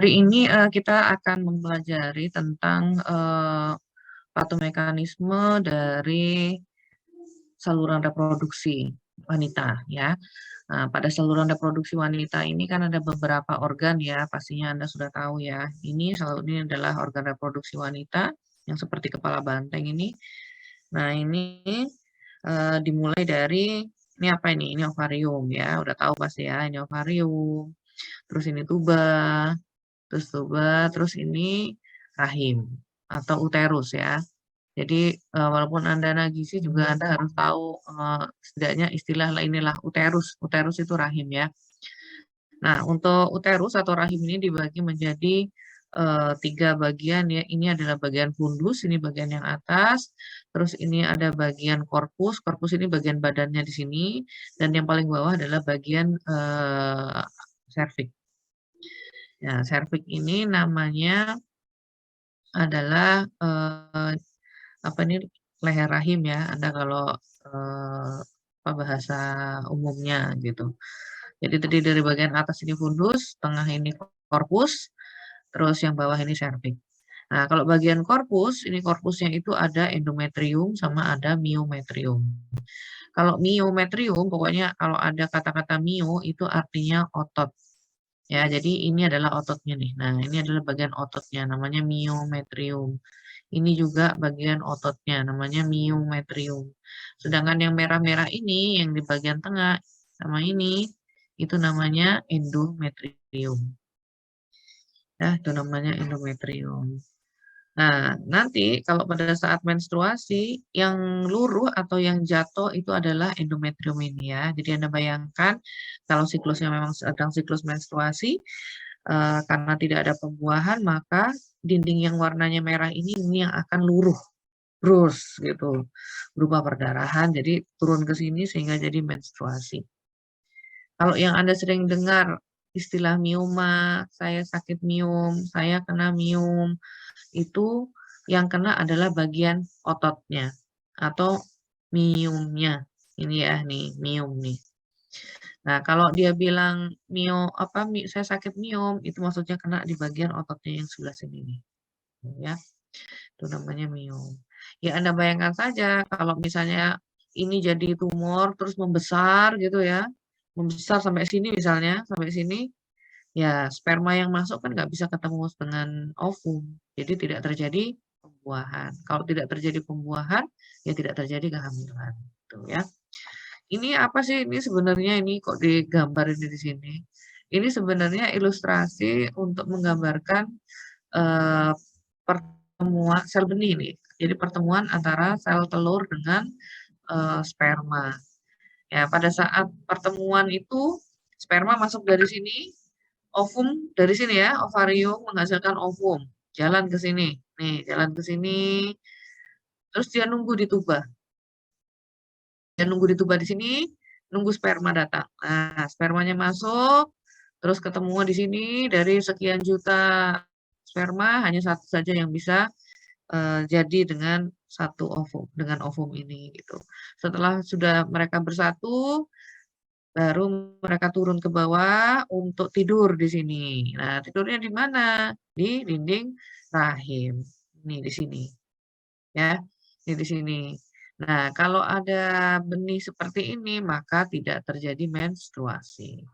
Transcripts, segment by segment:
Hari ini kita akan mempelajari tentang patomekanisme dari saluran reproduksi wanita ya. Nah, pada saluran reproduksi wanita ini kan ada beberapa organ ya, pastinya Anda sudah tahu ya. Ini adalah organ reproduksi wanita yang seperti kepala banteng ini. Nah, ini dimulai dari ini apa ini? Ini ovarium ya, udah tahu pasti ya, ini ovarium. Terus ini tuba, terus ini rahim atau uterus ya. Jadi walaupun Anda anak gizi juga Anda harus tahu setidaknya istilah inilah uterus. Uterus itu rahim ya. Nah, untuk uterus atau rahim ini dibagi menjadi tiga bagian ya. Ini adalah bagian fundus, ini bagian yang atas. Terus ini ada bagian korpus. Korpus ini bagian badannya di sini. Dan yang paling bawah adalah bagian serviks. Ya, serviks ini namanya adalah apa ini leher rahim ya. Anda kalau apa bahasa umumnya gitu. Jadi tadi dari bagian atas ini fundus, tengah ini korpus, terus yang bawah ini serviks. Nah, kalau bagian korpus, ini korpusnya itu ada endometrium sama ada miometrium. Kalau miometrium, pokoknya kalau ada kata-kata mio itu artinya otot. Ya, jadi ini adalah ototnya nih. Nah, ini adalah bagian ototnya, namanya miometrium. Ini juga bagian ototnya, namanya miometrium. Sedangkan yang merah-merah ini, yang di bagian tengah, sama ini, itu namanya endometrium. Ya, itu namanya endometrium. Nah, nanti kalau pada saat menstruasi, yang luruh atau yang jatuh itu adalah endometrium ini ya. Jadi Anda bayangkan, kalau siklusnya memang sedang siklus menstruasi, karena tidak ada pembuahan, maka dinding yang warnanya merah ini yang akan luruh. Terus gitu, berupa perdarahan, jadi turun ke sini sehingga jadi menstruasi. Kalau yang Anda sering dengar istilah mioma, saya sakit miom, saya kena miom, itu yang kena adalah bagian ototnya atau miumnya. Ini ya nih, mium nih. Nah, kalau dia bilang saya sakit miom, itu maksudnya kena di bagian ototnya yang sebelah sini nih. Ya, itu namanya miom. Ya, Anda bayangkan saja kalau misalnya ini jadi tumor terus membesar gitu ya. Membesar sampai sini misalnya, sampai sini, ya sperma yang masuk kan nggak bisa ketemu dengan ovum. Jadi tidak terjadi pembuahan. Kalau tidak terjadi pembuahan, ya tidak terjadi kehamilan. Tuh ya. Ini apa sih ini sebenarnya ini kok digambar ini di sini? Ini sebenarnya ilustrasi untuk menggambarkan eh, pertemuan sel benih nih. Jadi pertemuan antara sel telur dengan sperma. Ya, pada saat pertemuan itu sperma masuk dari sini, ovum dari sini ya, ovarium menghasilkan ovum, jalan ke sini. Nih, jalan ke sini, terus dia nunggu di tuba. Dia nunggu di tuba di sini, nunggu sperma datang. Nah, spermanya masuk, terus ketemu di sini dari sekian juta sperma hanya satu saja yang bisa jadi dengan satu ovum, dengan ovum ini gitu. Setelah sudah mereka bersatu, baru mereka turun ke bawah untuk tidur di sini. Nah, tidurnya di mana? Di dinding rahim. Ini di sini, ya. Ini di sini. Nah, kalau ada benih seperti ini, maka tidak terjadi menstruasi.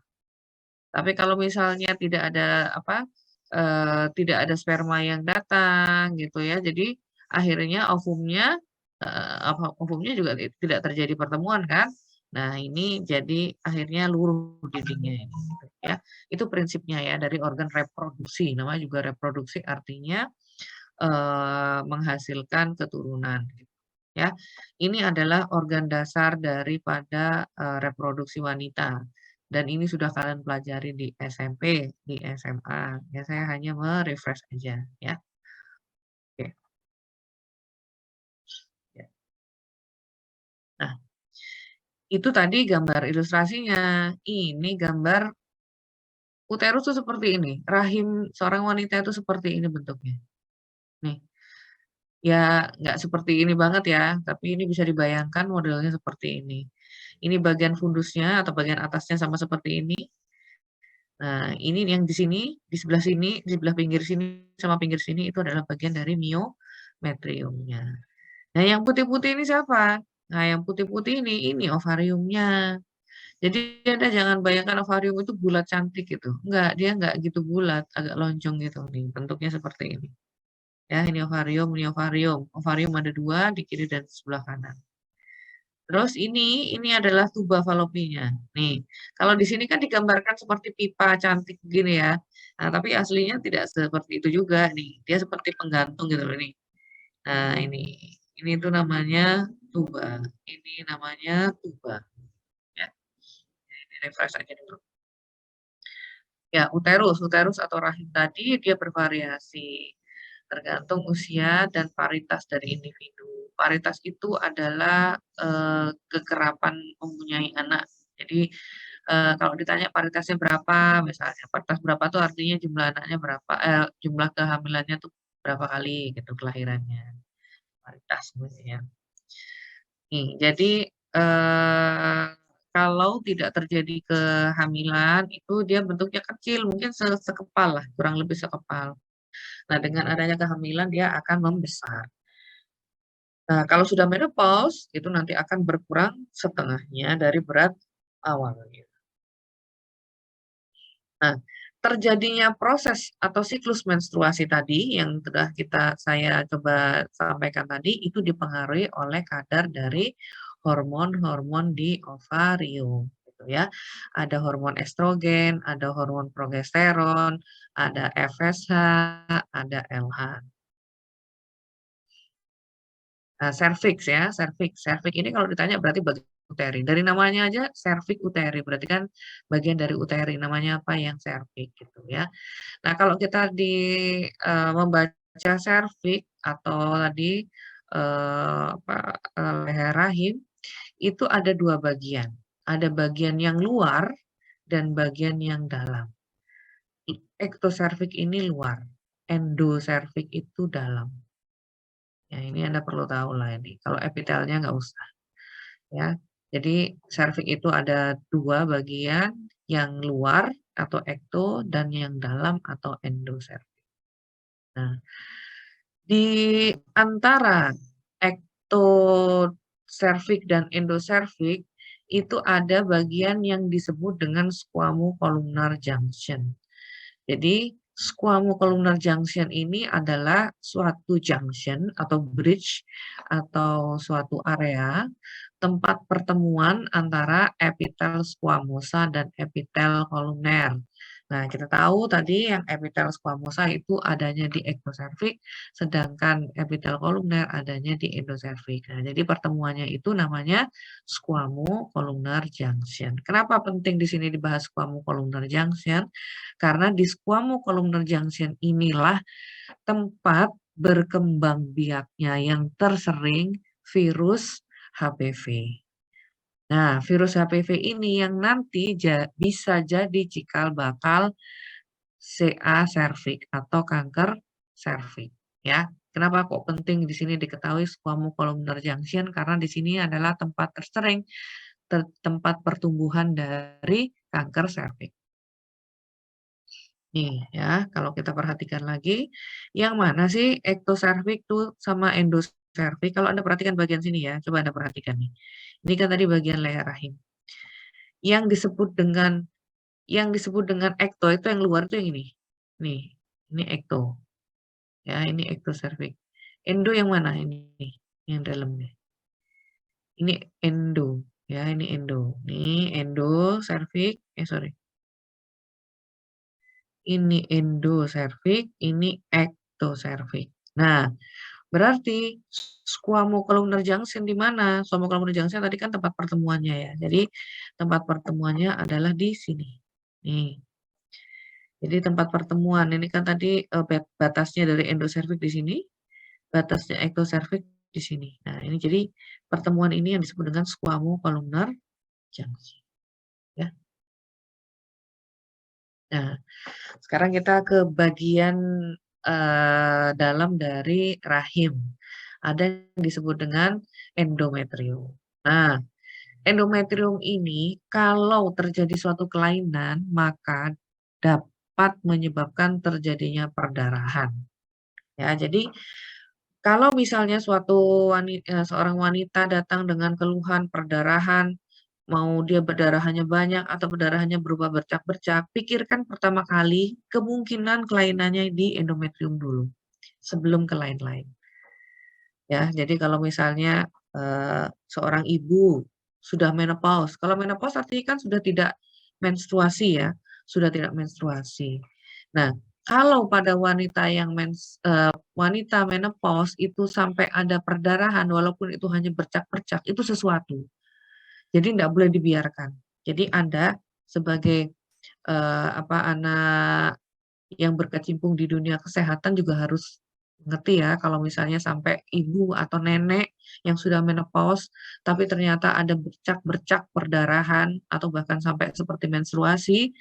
Tapi kalau misalnya tidak ada tidak ada sperma yang datang gitu ya. Jadi akhirnya ovumnya juga tidak terjadi pertemuan kan. Nah, ini jadi akhirnya luruh dindingnya ini gitu ya. Itu prinsipnya ya dari organ reproduksi. Namanya juga reproduksi artinya menghasilkan keturunan gitu ya. Ini adalah organ dasar daripada reproduksi wanita. Dan ini sudah kalian pelajari di SMP, di SMA. Ya, saya hanya merefresh aja ya. Oke. Ya. Nah, itu tadi gambar ilustrasinya. Ini gambar uterus tuh seperti ini. Rahim seorang wanita itu seperti ini bentuknya. Nih, ya nggak seperti ini banget ya, tapi ini bisa dibayangkan modelnya seperti ini. Ini bagian fundusnya atau bagian atasnya sama seperti ini. Nah, ini yang di sini, di sebelah sini, di sebelah pinggir sini sama pinggir sini itu adalah bagian dari miometriumnya. Nah, yang putih-putih ini siapa? Nah, yang putih-putih ini ovariumnya. Jadi Anda jangan bayangkan ovarium itu bulat cantik gitu. Enggak, dia enggak gitu bulat, agak lonjong gitu nih. Bentuknya seperti ini. Ya, ini ovarium, ini ovarium. Ovarium ada dua di kiri dan sebelah kanan. Terus ini adalah tuba falopinya. Nih, kalau di sini kan digambarkan seperti pipa cantik gini ya. Nah, tapi aslinya tidak seperti itu juga nih. Dia seperti penggantung gitu loh nih. Nah, ini tuh namanya tuba. Ini namanya tuba. Ya, ini refresh aja dulu. Ya, uterus atau rahim tadi dia bervariasi tergantung usia dan paritas dari individu. Paritas itu adalah kekerapan mempunyai anak. Jadi kalau ditanya paritasnya berapa, misalnya paritas berapa tuh artinya jumlah anaknya berapa, jumlah kehamilannya tuh berapa kali gitu kelahirannya. Paritas gitu ya. Nih, jadi eh, kalau tidak terjadi kehamilan itu dia bentuknya kecil, mungkin sekepal lah, kurang lebih sekepal. Nah, dengan adanya kehamilan dia akan membesar. Nah, kalau sudah menopause itu nanti akan berkurang setengahnya dari berat awalnya. Nah, terjadinya proses atau siklus menstruasi tadi yang sudah saya coba sampaikan tadi itu dipengaruhi oleh kadar dari hormon-hormon di ovarium gitu ya. Ada hormon estrogen, ada hormon progesteron, ada FSH, ada LH. Nah, cervix ya, cervix. Cervix ini kalau ditanya berarti bagian uteri. Dari namanya aja cervix uteri, berarti kan bagian dari uteri. Namanya apa yang cervix gitu ya. Nah, kalau kita membaca cervix atau tadi leher rahim itu ada dua bagian. Ada bagian yang luar dan bagian yang dalam. Ektoservix ini luar, endoservix itu dalam. Ya, ini Anda perlu tahu lah ini. Kalau epitelnya nggak usah. Ya. Jadi serviks itu ada dua bagian, yang luar atau ekto dan yang dalam atau endoservix. Nah, di antara ektoservix dan endoservix itu ada bagian yang disebut dengan squamocolumnar junction. Jadi squamocolumnar junction ini adalah suatu junction atau bridge atau suatu area tempat pertemuan antara epitel squamosa dan epitel koluner. Nah, kita tahu tadi yang epitel squamosa itu adanya di ektoservix, sedangkan epitel koluner adanya di endoservix. Nah, jadi pertemuannya itu namanya squamocolumnar junction. Kenapa penting di sini dibahas squamocolumnar junction? Karena di squamocolumnar junction inilah tempat berkembang biaknya yang tersering virus HPV. Nah, virus HPV ini yang nanti bisa jadi cikal bakal CA cervix atau kanker cervix ya. Kenapa kok penting di sini diketahui squamocolumnar junction? Karena di sini adalah tempat tersering tempat pertumbuhan dari kanker cervix. Nih ya, kalau kita perhatikan lagi, yang mana sih ektoservix tuh sama endoservix? Kalau Anda perhatikan bagian sini ya, coba Anda perhatikan nih. Ini kan tadi bagian leher rahim. Yang disebut dengan ekto itu yang luar itu yang ini. Nih, ini ekto. Ya, ini ektoservix. Endo yang mana ini? Yang dalamnya. Ini endo. Ya, ini endo. Nih, endo, cervix. Sorry. Ini endoservix, ini ektoservix. Nah, berarti squamocolumnar junction di mana? Squamocolumnar junction tadi kan tempat pertemuannya ya. Jadi tempat pertemuannya adalah di sini. Nih. Jadi tempat pertemuan ini kan tadi batasnya dari endoservix di sini, batasnya ektoservix di sini. Nah, ini jadi pertemuan ini yang disebut dengan squamocolumnar junction. Ya. Nah, sekarang kita ke bagian dalam dari rahim. Ada yang disebut dengan endometrium. Nah, endometrium ini kalau terjadi suatu kelainan, maka dapat menyebabkan terjadinya perdarahan. Ya, jadi kalau misalnya seorang wanita datang dengan keluhan perdarahan, mau dia perdarahannya banyak atau perdarahannya berubah bercak-bercak, pikirkan pertama kali kemungkinan kelainannya di endometrium dulu, sebelum ke lain-lain. Ya, jadi kalau misalnya, seorang ibu sudah menopause, kalau menopause artinya kan sudah tidak menstruasi ya, sudah tidak menstruasi. Nah, kalau pada wanita menopause itu sampai ada perdarahan walaupun itu hanya bercak-bercak, itu sesuatu. Jadi tidak boleh dibiarkan. Jadi Anda sebagai, anak yang berkecimpung di dunia kesehatan juga harus ngerti ya, kalau misalnya sampai ibu atau nenek yang sudah menopause, tapi ternyata ada bercak-bercak perdarahan atau bahkan sampai seperti menstruasi,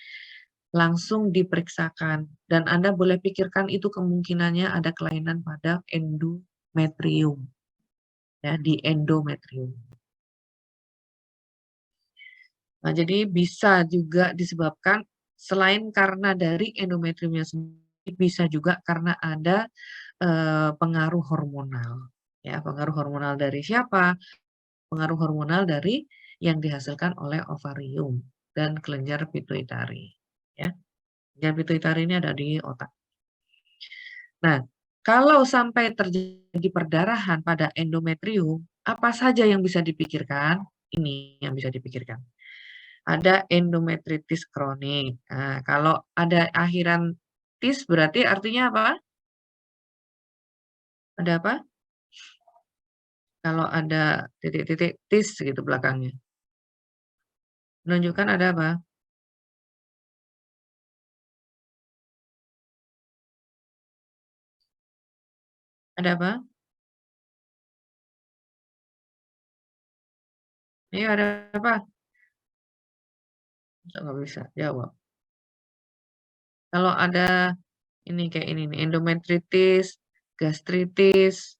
langsung diperiksakan. Dan Anda boleh pikirkan itu kemungkinannya ada kelainan pada endometrium, ya, di endometrium. Nah, jadi bisa juga disebabkan selain karena dari endometriumnya sendiri, bisa juga karena ada pengaruh hormonal, ya, pengaruh hormonal dari siapa? Pengaruh hormonal dari yang dihasilkan oleh ovarium dan kelenjar pituitari, ya. Kelenjar pituitari ini ada di otak. Nah, kalau sampai terjadi perdarahan pada endometrium, apa saja yang bisa dipikirkan? Ini yang bisa dipikirkan. Ada endometritis kronik. Nah, kalau ada akhiran tis berarti artinya apa? Ada apa? Kalau ada titik-titik tis gitu belakangnya. Menunjukkan ada apa? Ada apa? Iya, ada apa? Masa nggak bisa jawab? Kalau ada ini kayak ini nih, endometritis, gastritis,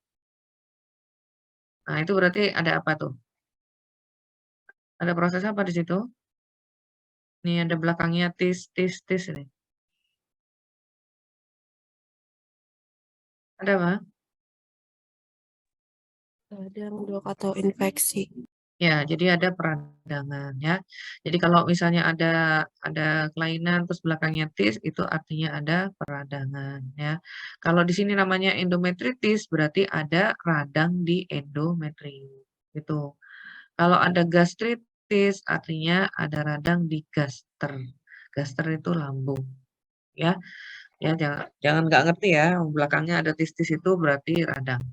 nah itu berarti ada apa tuh? Ada proses apa di situ? Nih ada belakangnya tis, tis, tis ini. Ada apa? Radang, dok, atau infeksi. Ya, jadi ada peradangan ya. Jadi kalau misalnya ada kelainan terus belakangnya tis itu artinya ada peradangan ya. Kalau di sini namanya endometritis berarti ada radang di endometrium gitu. Kalau ada gastritis artinya ada radang di gaster. Gaster itu lambung ya. Ya jangan jangan nggak ngerti ya, belakangnya ada tis-tis itu berarti radang.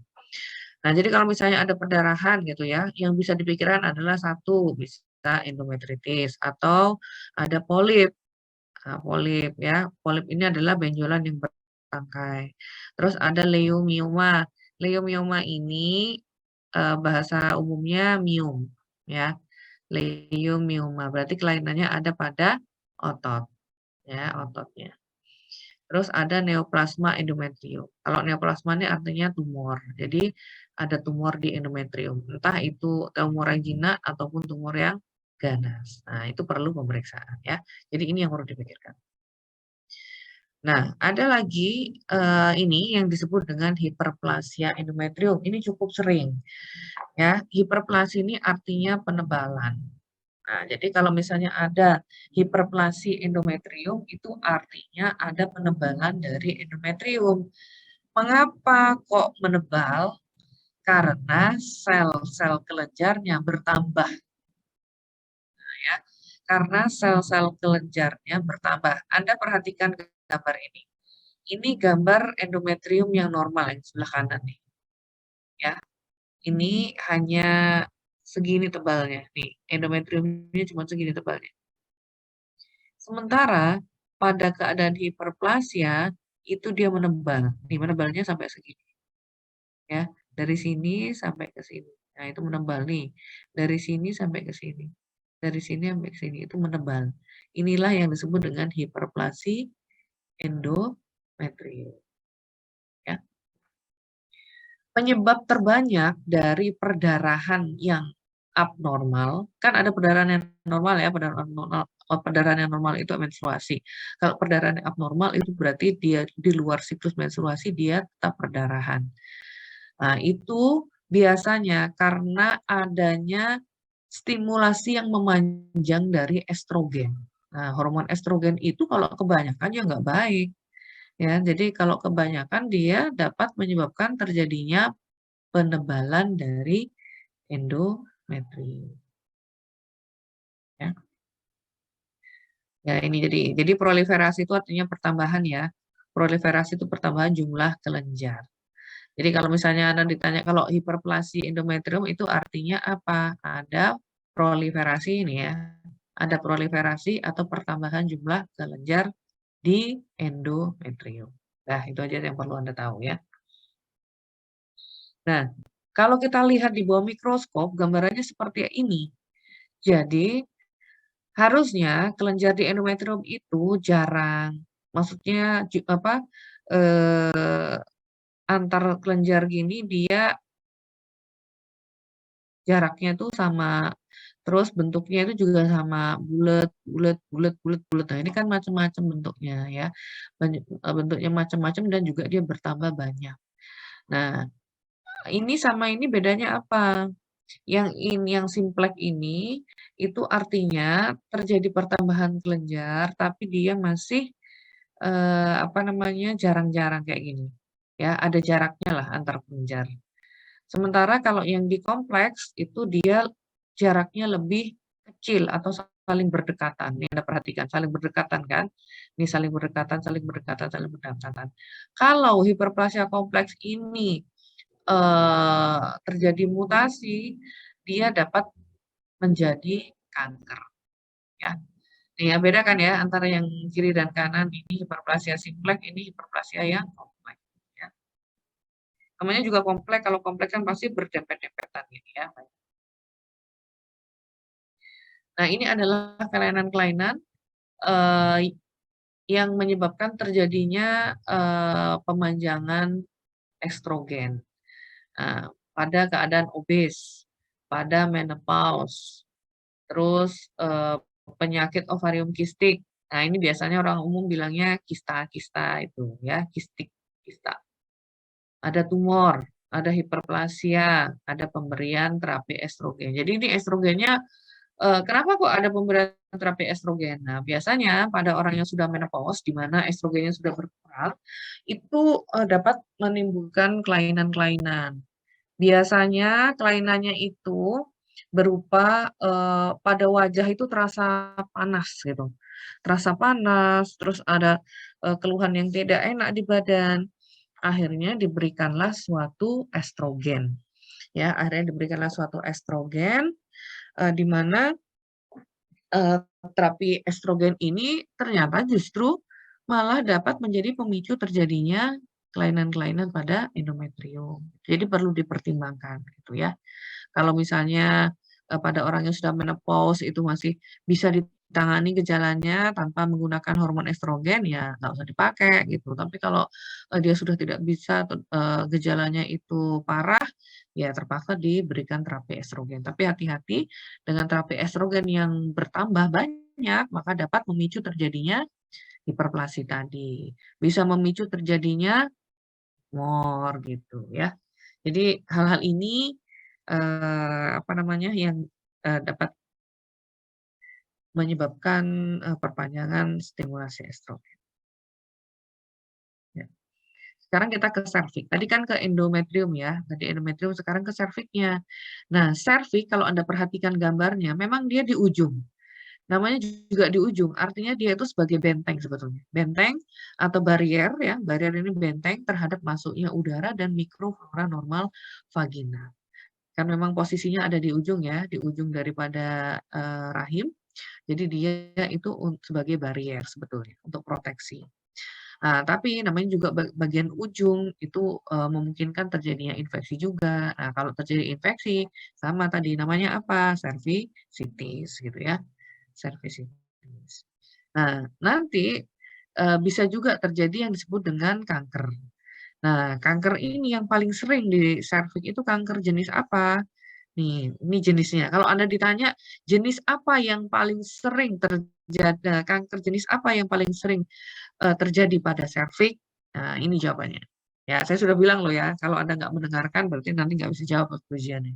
Nah, jadi kalau misalnya ada perdarahan gitu ya, yang bisa dipikirkan adalah satu, bisa endometritis atau ada polip. Nah, polip ya, polip ini adalah benjolan yang bertangkai. Terus ada leiomioma. Leiomioma ini bahasa umumnya miom ya. Leiomioma berarti kelainannya ada pada otot ya, ototnya. Terus ada neoplasma endometrium. Kalau neoplasma ini artinya tumor. Jadi ada tumor di endometrium. Entah itu tumor yang jinak ataupun tumor yang ganas. Nah, itu perlu pemeriksaan ya. Jadi ini yang perlu dipikirkan. Nah, ada lagi ini yang disebut dengan hiperplasia endometrium. Ini cukup sering ya. Hiperplasia ini artinya penebalan. Nah, jadi kalau misalnya ada hiperplasi endometrium, itu artinya ada penebalan dari endometrium. Mengapa kok menebal? Karena sel-sel kelenjarnya bertambah, ya. Karena sel-sel kelenjarnya bertambah. Anda perhatikan gambar ini. Ini gambar endometrium yang normal yang sebelah kanan nih, ya. Ini hanya segini tebalnya nih. Endometriumnya cuma segini tebalnya. Sementara pada keadaan hiperplasia itu dia menebal. Nih menebalnya sampai segini ya. Dari sini sampai ke sini. Nah, itu menebal nih. Dari sini sampai ke sini. Dari sini sampai ke sini itu menebal. Inilah yang disebut dengan hiperplasi endometrium ya. Penyebab terbanyak dari perdarahan yang abnormal, kan ada perdarahan yang normal ya, perdarahan yang normal itu menstruasi. Kalau perdarahan yang abnormal itu berarti dia di luar siklus menstruasi dia tetap perdarahan. Nah, itu biasanya karena adanya stimulasi yang memanjang dari estrogen. Nah, hormon estrogen itu kalau kebanyakan ya nggak baik. Ya, jadi kalau kebanyakan dia dapat menyebabkan terjadinya penebalan dari endometrium. Ya. Ya, ini jadi proliferasi itu artinya pertambahan ya. Proliferasi itu pertambahan jumlah kelenjar. Jadi kalau misalnya Anda ditanya kalau hiperplasi endometrium itu artinya apa? Ada proliferasi ini ya. Ada proliferasi atau pertambahan jumlah kelenjar di endometrium. Nah, itu aja yang perlu Anda tahu ya. Nah, kalau kita lihat di bawah mikroskop, gambarannya seperti ini. Jadi, harusnya kelenjar di endometrium itu jarang. Maksudnya eh, antar kelenjar gini dia jaraknya tuh sama, terus bentuknya itu juga sama, bulat, bulat, bulat, bulat, bulat. Nah, ini kan macam-macam bentuknya ya. Bentuknya macam-macam dan juga dia bertambah banyak. Nah, ini sama ini bedanya apa? Yang simplex ini itu artinya terjadi pertambahan kelenjar, tapi dia masih apa namanya jarang-jarang kayak gini. Ya, ada jaraknya lah antar kelenjar. Sementara kalau yang di kompleks itu dia jaraknya lebih kecil atau saling berdekatan. Ini Anda perhatikan, saling berdekatan kan? Ini saling berdekatan, saling berdekatan, saling berdekatan. Kalau hiperplasia kompleks ini terjadi mutasi, dia dapat menjadi kanker. Ya. Nih, ya, beda kan ya antara yang kiri dan kanan ini hiperplasia simplex, ini hiperplasia yang kompleks. Ya. Namanya juga kompleks, kalau kompleks kan pasti berdempet-dempetan gitu ya. Nah, ini adalah kelainan-kelainan yang menyebabkan terjadinya pemanjangan estrogen. Nah, pada keadaan obes, pada menopause, terus penyakit ovarium kistik. Nah, ini biasanya orang umum bilangnya kista-kista itu ya, kistik, kista. Ada tumor, ada hiperplasia, ada pemberian terapi estrogen. Jadi ini estrogennya, kenapa kok ada pemberian terapi estrogen? Nah, biasanya pada orang yang sudah menopause, di mana estrogennya sudah berkurang, itu dapat menimbulkan kelainan-kelainan. Biasanya kelainannya itu berupa pada wajah itu terasa panas gitu. Terasa panas, terus ada keluhan yang tidak enak di badan. Akhirnya diberikanlah suatu estrogen. Ya, akhirnya diberikanlah suatu estrogen di mana terapi estrogen ini ternyata justru malah dapat menjadi pemicu terjadinya kelainan-kelainan pada endometrium. Jadi perlu dipertimbangkan gitu ya. Kalau misalnya pada orang yang sudah menopause itu masih bisa ditangani gejalanya tanpa menggunakan hormon estrogen, ya nggak usah dipakai gitu. Tapi kalau dia sudah tidak bisa gejalanya itu parah, ya terpaksa diberikan terapi estrogen. Tapi hati-hati dengan terapi estrogen yang bertambah banyak, maka dapat memicu terjadinya hiperplasi tadi. Bisa memicu terjadinya tumor gitu ya. Jadi hal-hal ini apa namanya yang dapat menyebabkan perpanjangan stimulasi estrogen. Ya. Sekarang kita ke serviks. Tadi kan ke endometrium ya. Tadi endometrium, sekarang ke serviknya. Nah, serviks kalau Anda perhatikan gambarnya, memang dia di ujung. Namanya juga di ujung, artinya dia itu sebagai benteng sebetulnya. Benteng atau barier ya, barier ini benteng terhadap masuknya udara dan mikroflora normal vagina. Kan memang posisinya ada di ujung ya, di ujung daripada rahim. Jadi dia itu sebagai barier sebetulnya untuk proteksi. Nah, tapi namanya juga bagian ujung itu memungkinkan terjadinya infeksi juga. Nah, kalau terjadi infeksi sama tadi namanya apa? Cervicitis gitu ya. Cervicitis. Nah, nanti bisa juga terjadi yang disebut dengan kanker. Nah, kanker ini yang paling sering di serviks itu kanker jenis apa? Nih, ini jenisnya. Kalau Anda ditanya, jenis apa yang paling sering terjadi, kanker jenis apa yang paling sering terjadi pada serviks? Nah, ini jawabannya. Ya, saya sudah bilang loh ya, kalau Anda nggak mendengarkan berarti nanti nggak bisa jawab waktu ujiannya.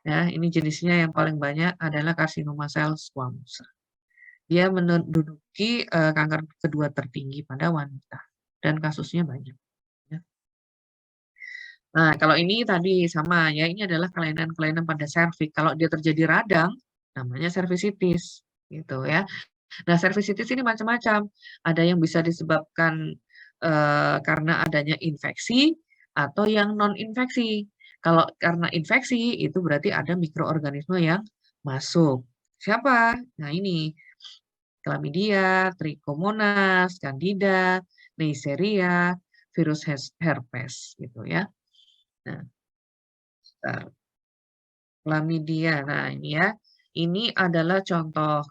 Ya, ini jenisnya yang paling banyak adalah karsinoma sel squamous. Dia menduduki kanker kedua tertinggi pada wanita dan kasusnya banyak. Ya. Nah, kalau ini tadi sama ya, ini adalah kelainan-kelainan pada serviks. Kalau dia terjadi radang, namanya servisitis, gitu ya. Nah, servisitis ini macam-macam. Ada yang bisa disebabkan karena adanya infeksi atau yang non infeksi. Kalau karena infeksi itu berarti ada mikroorganisme yang masuk. Siapa? Nah, ini Chlamydia, Trichomonas, Candida, Neisseria, virus herpes gitu ya. Nah, bentar. Chlamydia. Nah, ini ya. Ini adalah contoh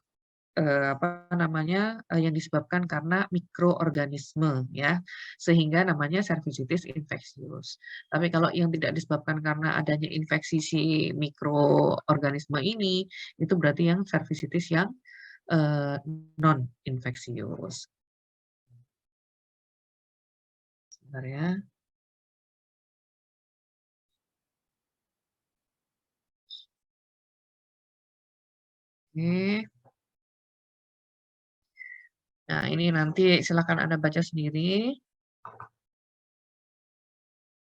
apa namanya, yang disebabkan karena mikroorganisme ya, sehingga namanya cervicitis infeksius. Tapi kalau yang tidak disebabkan karena adanya infeksi si mikroorganisme ini, itu berarti yang cervicitis yang non infeksius. Sebentar ya. Oke. Nah, ini nanti silakan Anda baca sendiri,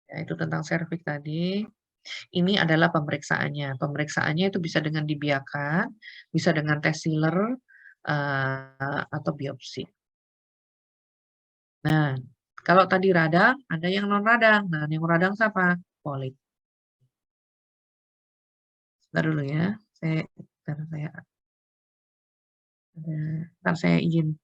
ya itu tentang serviks tadi. Ini adalah pemeriksaannya. Pemeriksaannya itu bisa dengan dibiarkan, bisa dengan tes sealer, atau biopsi. Nah, kalau tadi radang, ada yang non radang. Nah, yang radang siapa? Polip. Sebentar dulu ya. Saya ntar saya izin.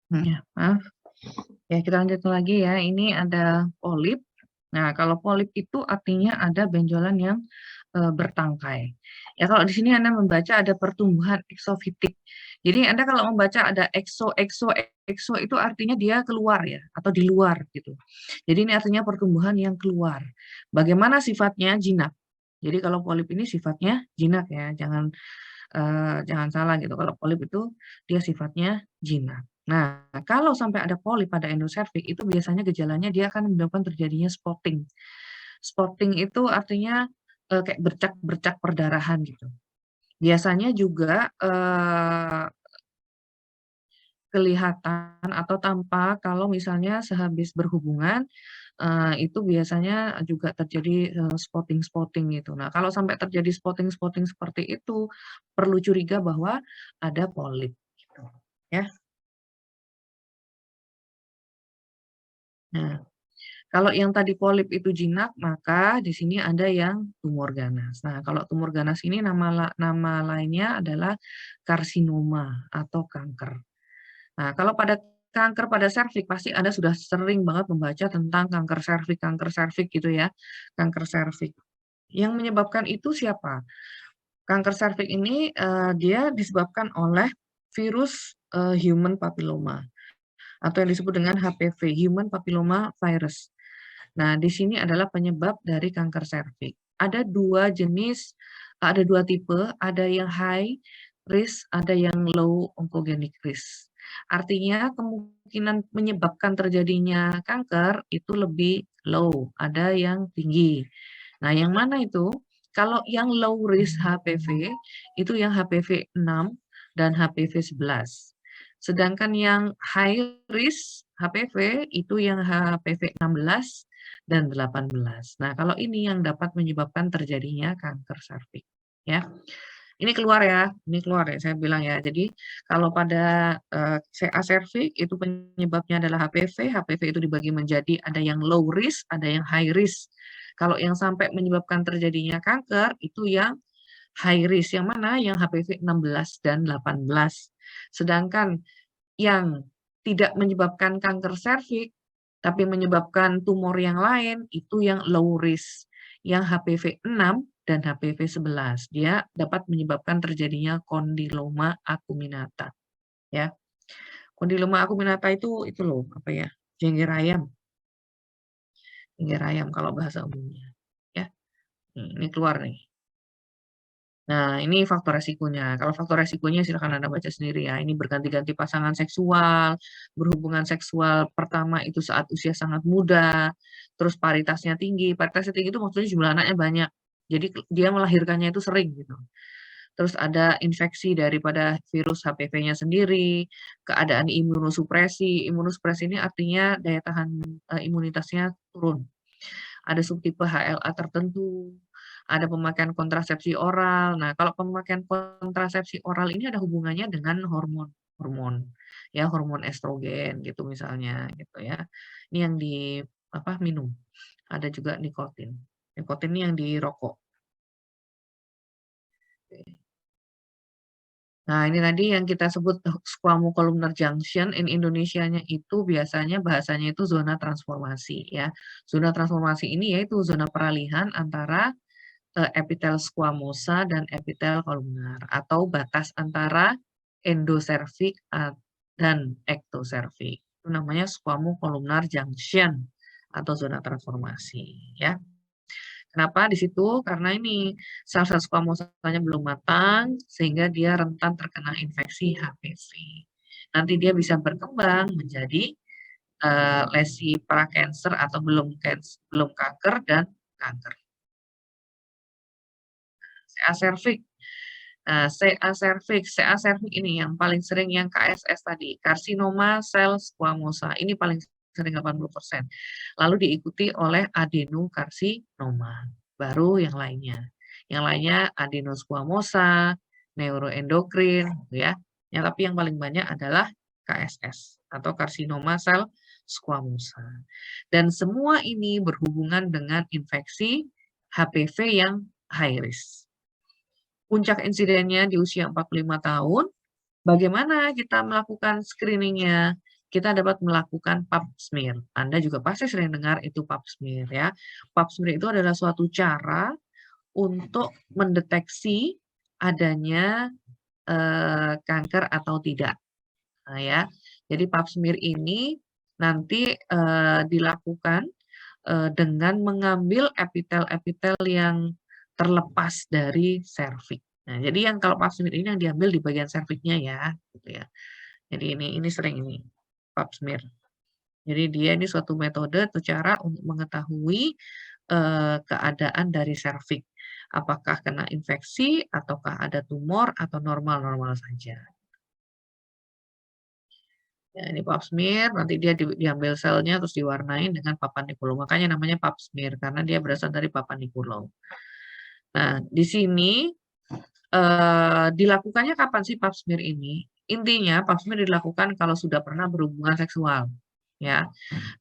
Ya, maaf. Ya, kita lanjut lagi ya. Ini ada polip. Nah, kalau polip itu artinya ada benjolan yang bertangkai. Ya, kalau di sini Anda membaca ada pertumbuhan eksofitik. Jadi Anda kalau membaca ada ekso itu artinya dia keluar ya, atau di luar gitu. Jadi ini artinya pertumbuhan yang keluar. Bagaimana sifatnya? Jinak. Jadi kalau polip ini sifatnya jinak ya, jangan salah gitu. Kalau polip itu dia sifatnya jinak. Nah, kalau sampai ada polip pada endoservix itu biasanya gejalanya dia akan menyebabkan terjadinya spotting. Spotting itu artinya kayak bercak-bercak perdarahan gitu. Biasanya juga kelihatan atau tampak kalau misalnya sehabis berhubungan itu biasanya juga terjadi spotting-spotting gitu. Nah, kalau sampai terjadi spotting-spotting seperti itu, perlu curiga bahwa ada polip gitu, ya. Nah, kalau yang tadi polip itu jinak, maka di sini ada yang tumor ganas. Nah, kalau tumor ganas ini nama lainnya adalah karsinoma atau kanker. Nah, kalau pada kanker pada serviks pasti Anda sudah sering banget membaca tentang kanker serviks gitu ya, kanker serviks. Yang menyebabkan itu siapa? Kanker serviks ini, dia disebabkan oleh virus, human papilloma atau yang disebut dengan HPV, human papilloma virus. Nah, di sini adalah penyebab dari kanker serviks. Ada 2 jenis, ada 2 tipe, ada yang high risk, ada yang low oncogenic risk. Artinya kemungkinan menyebabkan terjadinya kanker itu lebih low, ada yang tinggi. Nah, yang mana itu? Kalau yang low risk HPV, itu yang HPV 6 dan HPV 11. Sedangkan yang high risk HPV, itu yang HPV 16 dan 18. Nah, kalau ini yang dapat menyebabkan terjadinya kanker serviks, ya. Ini keluar ya, saya bilang ya. Jadi, kalau pada, CA serviks itu penyebabnya adalah HPV, HPV itu dibagi menjadi ada yang low risk, ada yang high risk. Kalau yang sampai menyebabkan terjadinya kanker, itu yang high risk, yang mana? Yang HPV 16 dan 18. Sedangkan yang tidak menyebabkan kanker serviks, tapi menyebabkan tumor yang lain, itu yang low risk, yang HPV 6 dan HPV 11. Dia dapat menyebabkan terjadinya kondiloma acuminata, ya. Kondiloma acuminata itu loh, apa ya, jengger ayam kalau bahasa umumnya, ya. Ini keluar nih. Nah, ini faktor resikonya. Kalau faktor resikonya silakan Anda baca sendiri ya. Ini berganti-ganti pasangan seksual, berhubungan seksual pertama itu saat usia sangat muda, terus paritasnya tinggi. Paritasnya tinggi itu maksudnya jumlah anaknya banyak. Jadi dia melahirkannya itu sering gitu. Terus ada infeksi daripada virus HPV-nya sendiri, keadaan imunosupresi. Imunosupresi ini artinya daya tahan imunitasnya turun. Ada subtipe HLA tertentu, ada pemakaian kontrasepsi oral. Nah, kalau pemakaian kontrasepsi oral ini ada hubungannya dengan hormon, ya hormon estrogen gitu misalnya, gitu ya. Ini yang di apa minum. Ada juga nikotin. Nikotin ini yang di rokok. Nah, ini tadi yang kita sebut squamocolumnar junction in Indonesianya itu biasanya bahasanya itu zona transformasi ya. Zona transformasi ini yaitu zona peralihan antara epitel squamosa dan epitel kolumnar atau batas antara endoservix dan ektoservix. Itu namanya squamocolumnar junction atau zona transformasi ya. Kenapa di situ? Karena ini sel-sel squamosanya belum matang sehingga dia rentan terkena infeksi HPV. Nanti dia bisa berkembang menjadi lesi prakanker atau belum kanker dan kanker. CA cervix. Nah, CA cervix ini yang paling sering yang KSS tadi, karsinoma sel squamosa. Ini paling sering 80%. Lalu diikuti oleh adenokarsinoma. Baru yang lainnya. Yang lainnya adenosquamosa, neuroendokrin, gitu ya. Ya, tapi yang paling banyak adalah KSS atau karsinoma sel squamosa. Dan semua ini berhubungan dengan infeksi HPV yang high risk. Puncak insidennya di usia 45 tahun, bagaimana kita melakukan screening-nya? kita dapat melakukan pap smear. Anda juga pasti sering dengar itu pap smear ya. Pap smear itu adalah suatu cara untuk mendeteksi adanya kanker atau tidak. Nah ya, jadi pap smear ini nanti dilakukan dengan mengambil epitel-epitel yang terlepas dari serviks. Nah, jadi yang kalau pap smear ini yang diambil di bagian serviknya ya, gitu ya. Jadi ini sering ini pap smear. Jadi dia ini suatu metode atau cara untuk mengetahui keadaan dari serviks. Apakah kena infeksi ataukah ada tumor atau normal-normal saja. Ya, ini pap smear, nanti dia diambil selnya terus diwarnain dengan papan Nicolau. Makanya namanya pap smear karena dia berasal dari papan Nicolau. Nah, di sini dilakukannya kapan sih pap smear ini? Intinya pap smear dilakukan kalau sudah pernah berhubungan seksual, ya.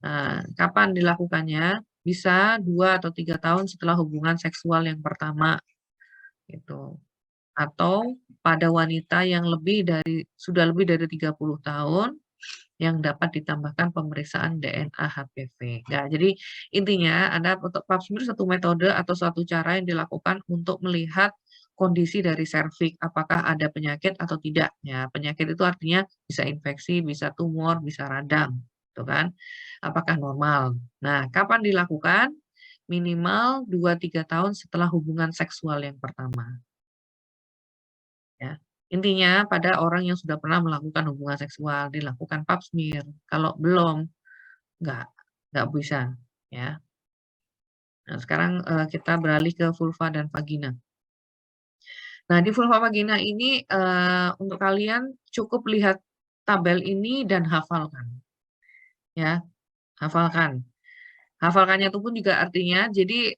Nah, kapan dilakukannya? Bisa 2 atau 3 tahun setelah hubungan seksual yang pertama, gitu. Atau pada wanita yang sudah lebih dari 30 tahun yang dapat ditambahkan pemeriksaan DNA HPV. Nah, jadi intinya untuk pap smear satu metode atau suatu cara yang dilakukan untuk melihat kondisi dari serviks, apakah ada penyakit atau tidak. Ya, penyakit itu artinya bisa infeksi, bisa tumor, bisa radang, gitu kan. Apakah normal. Nah, kapan dilakukan? Minimal 2-3 tahun setelah hubungan seksual yang pertama. Ya. Intinya pada orang yang sudah pernah melakukan hubungan seksual dilakukan pap smear. Kalau belum, nggak nggak bisa, ya. Nah, sekarang, kita beralih ke vulva dan vagina. Nah, di vulva vagina ini, untuk kalian cukup lihat tabel ini dan hafalkan, ya, hafalkan. Hafalkannya itu pun juga artinya jadi,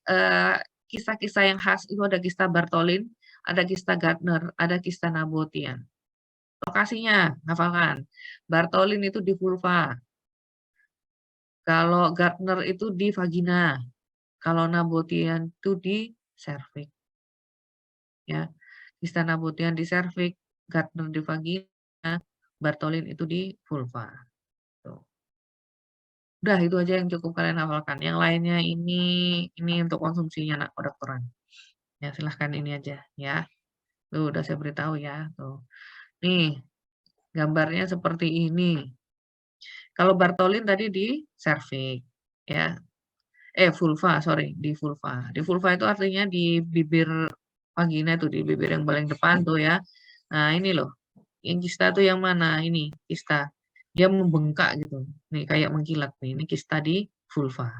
kisah-kisah yang khas itu ada kisah Bartholin, ada kisah Gardner, ada kisah Nabokov. Lokasinya, hafalkan. Bartholin itu di vulva, kalau Gardner itu di vagina, kalau Nabokov itu di serviks, ya. Kisah Nabokov di serviks, Gardner di vagina, Bartholin itu di vulva, tuh. Udah itu aja yang cukup kalian hafalkan, yang lainnya ini untuk konsumsinya anak kedokteran. Ya silahkan ini aja ya. Tuh udah saya beritahu ya, tuh. Nih, gambarnya seperti ini. Kalau Bartholin tadi di serviks, ya. Vulva, sorry, di vulva. Di vulva itu artinya di bibir vagina itu, di bibir yang paling depan tuh ya. Nah ini loh, yang kista tuh yang mana? Ini kista. Dia membengkak gitu. Nih kayak mengkilat nih, ini kista di vulva.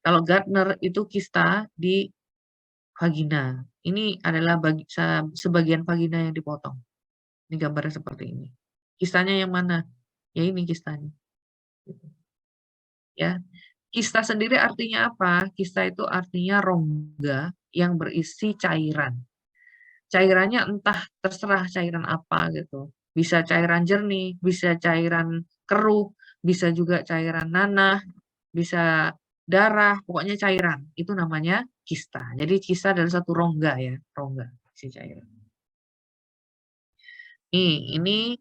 Kalau Gardner itu kista di vagina. Ini adalah sebagian vagina yang dipotong. Ini gambarnya seperti ini. Kistanya yang mana? Ya ini kistanya. Gitu. Ya. Kista sendiri artinya apa? Kista itu artinya rongga yang berisi cairan. Cairannya entah terserah cairan apa gitu. Bisa cairan jernih, bisa cairan keruh, bisa juga cairan nanah, bisa darah, pokoknya cairan. Itu namanya kista. Jadi kista adalah satu rongga ya, rongga isi cairan. Ini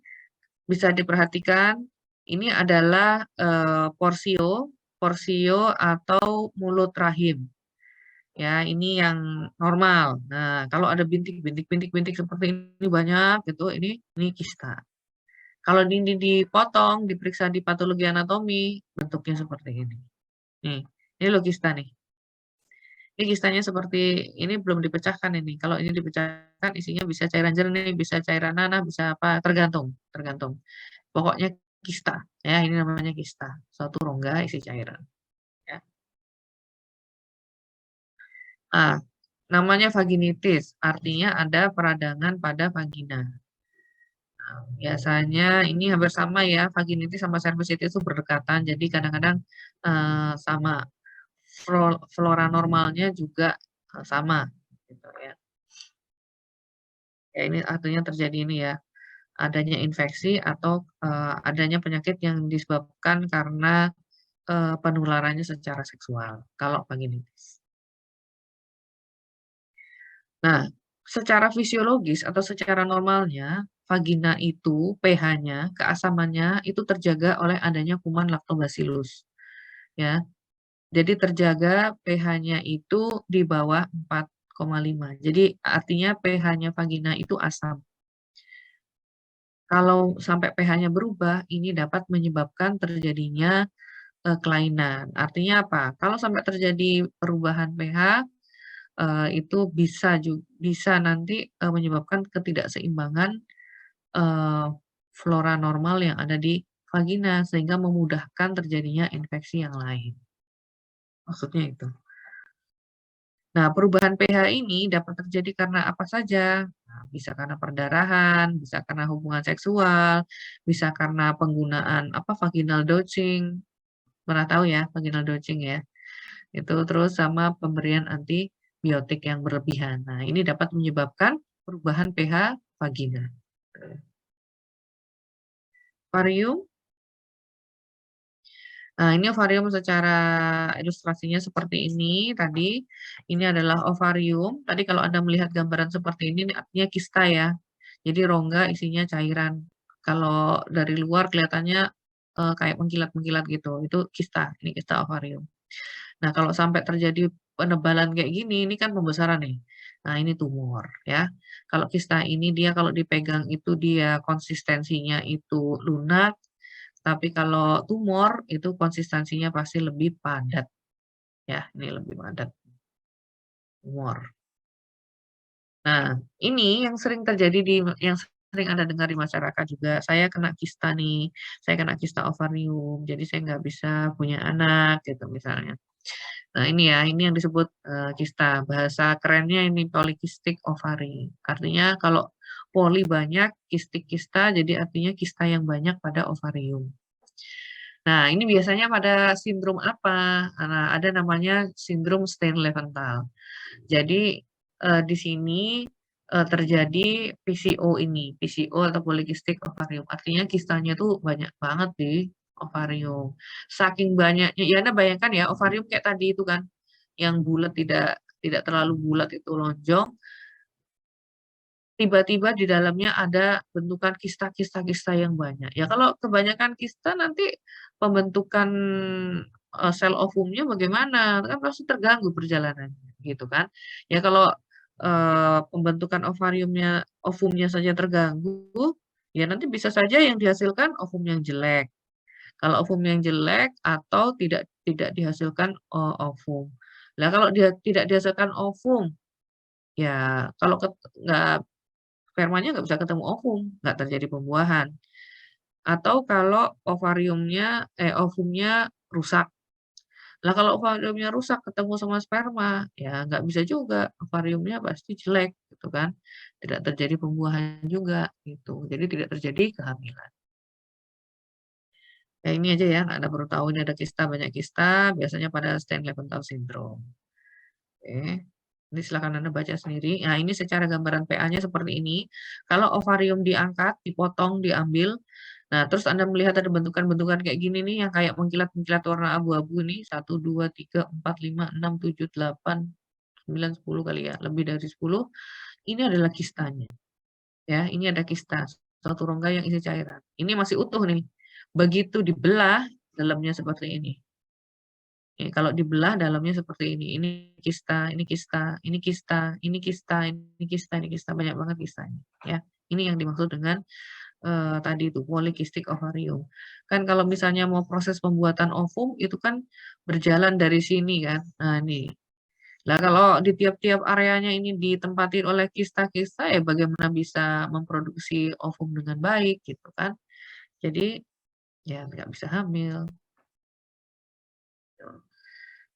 bisa diperhatikan, ini adalah porsio atau mulut rahim. Ya, ini yang normal. Nah, kalau ada bintik seperti ini banyak gitu, ini kista. Kalau ini dipotong, diperiksa di patologi anatomi, bentuknya seperti ini. Nih, ini loh kista nih. Ini kistanya seperti ini belum dipecahkan ini. Kalau ini dipecahkan isinya bisa cairan jernih, bisa cairan nanah, bisa apa, tergantung. Pokoknya kista, ya ini namanya kista, suatu rongga isi cairan. Ya. Namanya vaginitis, artinya ada peradangan pada vagina. Nah, biasanya ini hampir sama ya, vaginitis sama cervicitis itu berdekatan, jadi kadang-kadang sama. Flora normalnya juga sama, gitu ya. Ya ini artinya terjadi ini ya, adanya infeksi atau adanya penyakit yang disebabkan karena penularannya secara seksual, kalau vaginitis. Nah, secara fisiologis atau secara normalnya, vagina itu pH-nya, keasamannya itu terjaga oleh adanya kuman Lactobacillus, ya. Jadi terjaga pH-nya itu di bawah 4,5. Jadi artinya pH-nya vagina itu asam. Kalau sampai pH-nya berubah, ini dapat menyebabkan terjadinya kelainan. Artinya apa? Kalau sampai terjadi perubahan pH, itu bisa nanti menyebabkan ketidakseimbangan eee, flora normal yang ada di vagina, sehingga memudahkan terjadinya infeksi yang lain. Maksudnya itu. Nah, perubahan pH ini dapat terjadi karena apa saja. Nah, bisa karena perdarahan, bisa karena hubungan seksual, bisa karena penggunaan vaginal dosing. Pernah tahu ya vaginal dosing ya? Itu terus sama pemberian antibiotik yang berlebihan. Nah, ini dapat menyebabkan perubahan pH vagina. Ovarium. Nah, ini ovarium secara ilustrasinya seperti ini tadi. Ini adalah ovarium. Tadi kalau Anda melihat gambaran seperti ini artinya kista ya. Jadi rongga isinya cairan. Kalau dari luar kelihatannya kayak mengkilat-mengkilat gitu. Itu kista, ini kista ovarium. Nah, kalau sampai terjadi penebalan kayak gini, ini kan pembesaran nih. Nah, ini tumor ya. Kalau kista ini dia kalau dipegang itu dia konsistensinya itu lunak, tapi kalau tumor itu konsistensinya pasti lebih padat ya, ini lebih padat, tumor. Nah, ini yang sering terjadi yang sering Anda dengar di masyarakat juga, "Saya kena kista nih, saya kena kista ovarium, jadi saya nggak bisa punya anak," gitu misalnya. Nah ini ya, ini yang disebut, kista, bahasa kerennya ini polycystic ovary. Artinya kalau poli banyak, kistik kista, jadi artinya kista yang banyak pada ovarium. Nah, ini biasanya pada sindrom apa? Nah, ada namanya sindrom Stein-Leventhal. Jadi, di sini, terjadi PCO ini, PCO atau polycystic ovarium. Artinya kistanya tuh banyak banget di ovarium. Saking banyaknya ya Anda bayangkan ya ovarium kayak tadi itu kan, yang bulat tidak tidak terlalu bulat itu lonjong, tiba-tiba di dalamnya ada bentukan kista-kista-kista yang banyak. Ya kalau kebanyakan kista nanti pembentukan, sel ovumnya bagaimana? Kan pasti terganggu perjalanannya, gitu kan. Ya kalau, pembentukan ovumnya saja terganggu, ya nanti bisa saja yang dihasilkan ovum yang jelek. Kalau ovum yang jelek atau tidak tidak dihasilkan, ovum. Lah kalau dia tidak dihasilkan ovum, ya kalau nggak spermanya nggak bisa ketemu ovum, nggak terjadi pembuahan. Atau kalau ovumnya rusak. Lah kalau ovariumnya rusak ketemu sama sperma, ya nggak bisa juga, ovariumnya pasti jelek gitu kan, tidak terjadi pembuahan juga gitu, jadi tidak terjadi kehamilan. Ya ini aja ya, Anda perlu tahu ini ada kista, banyak kista, biasanya pada Stein-Leventhal syndrome. Oke, ini silakan Anda baca sendiri. Nah, ini secara gambaran PA-nya seperti ini. Kalau ovarium diangkat, dipotong, diambil, nah terus Anda melihat ada bentukan-bentukan kayak gini nih yang kayak mengkilat-mengkilat warna abu-abu nih, 1, 2, 3, 4, 5, 6, 7, 8, 9, 10 kali ya, lebih dari 10. Ini adalah kistanya, ya. Ini ada kista, satu rongga yang isi cairan. Ini masih utuh nih. Begitu dibelah, dalamnya seperti ini. Kalau dibelah dalamnya seperti ini kista, ini kista, ini kista, ini kista, ini kista, ini kista, banyak banget kistanya, ya. Ini yang dimaksud dengan, tadi itu polycystic ovarium. Kan kalau misalnya mau proses pembuatan ovum itu kan berjalan dari sini kan, nah ini. Lah kalau di tiap-tiap areanya ini ditempati oleh kista-kista, ya bagaimana bisa memproduksi ovum dengan baik gitu kan. Jadi, ya nggak bisa hamil.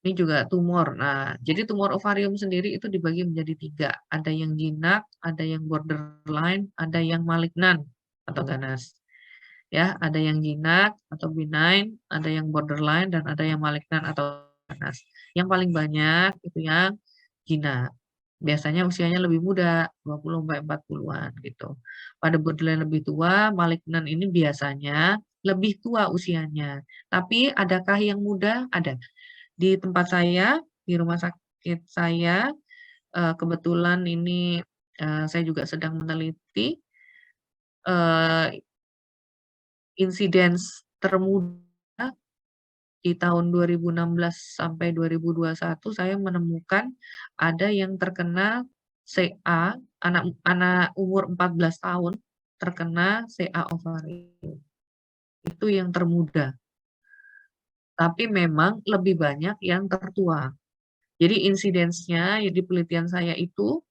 Ini juga tumor. Nah, jadi tumor ovarium sendiri itu dibagi menjadi 3. Ada yang jinak, ada yang borderline, ada yang malignan atau ganas. Ya, ada yang jinak atau benign, ada yang borderline, dan ada yang malignan atau ganas. Yang paling banyak itu yang jinak. Biasanya usianya lebih muda, 20 sampai 40-an gitu. Pada borderline lebih tua, malignan ini biasanya lebih tua usianya. Tapi adakah yang muda? Ada. Di tempat saya, di rumah sakit saya, kebetulan ini, saya juga sedang meneliti, insiden termuda di tahun 2016 sampai 2021 saya menemukan ada yang terkena CA, anak umur 14 tahun terkena CA ovarium. Itu yang termuda. Tapi memang lebih banyak yang tertua. Jadi insidensnya di penelitian saya itu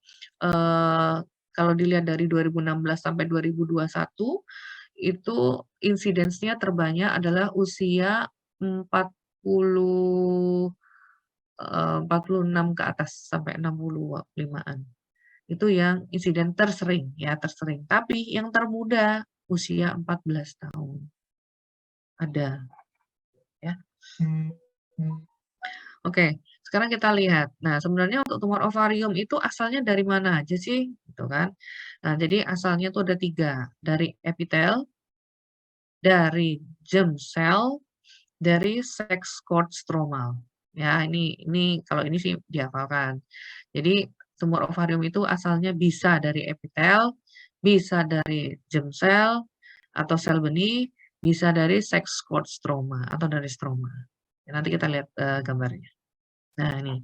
kalau dilihat dari 2016 sampai 2021 itu insidensnya terbanyak adalah usia 46 ke atas sampai 65-an. Itu yang insiden tersering ya, tersering. Tapi yang termuda usia 14 tahun. Ada ya. Oke, sekarang kita lihat. Nah, sebenarnya untuk tumor ovarium itu asalnya dari mana aja sih? Gitu kan. Nah, jadi asalnya itu ada 3. Dari epitel, dari germ cell, dari sex cord stromal. Ya, ini kalau ini sih dihafalkan. Jadi tumor ovarium itu asalnya bisa dari epitel, bisa dari germ cell atau sel benih, bisa dari sex cord stroma atau dari stroma. Ya, nanti kita lihat gambarnya. Nah, ini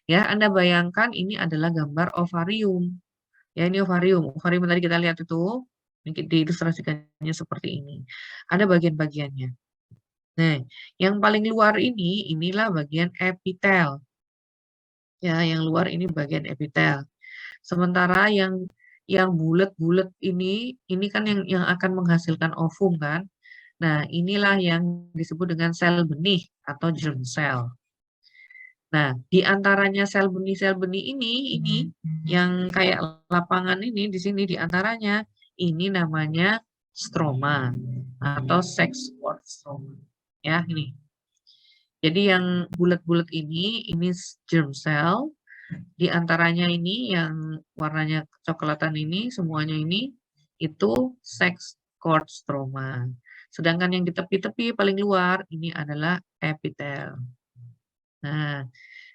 ya Anda bayangkan ini adalah gambar ovarium. Ya, ini ovarium. Ovarium yang tadi kita lihat itu diilustrasikannya seperti ini. Ada bagian-bagiannya. Nah, yang paling luar ini, inilah bagian epitel. Ya, yang luar ini bagian epitel. Sementara yang bulat-bulat ini kan yang akan menghasilkan ovum kan. Nah, inilah yang disebut dengan sel benih atau germ cell. Nah, di antaranya sel benih ini yang kayak lapangan ini di sini di antaranya ini namanya stroma atau sex cord stroma. Ya, ini. Jadi yang bulat-bulat ini germ cell. Di antaranya ini yang warnanya kecoklatan ini semuanya ini itu sex cord stroma. Sedangkan yang di tepi-tepi paling luar ini adalah epitel. Nah,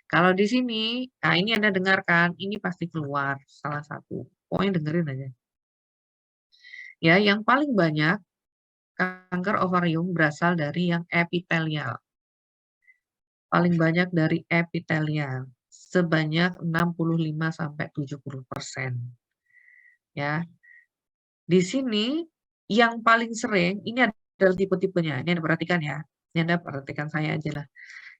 kalau di sini, nah ini Anda dengarkan, ini pasti keluar salah satu. Pokoknya dengerin aja. Ya, yang paling banyak kanker ovarium berasal dari yang epitelial. Paling banyak dari epitelial, sebanyak 65 sampai 70%. Ya. Di sini yang paling sering ini adalah tipe-tipenya. Ini Anda perhatikan ya. Ini Anda perhatikan saya aja lah.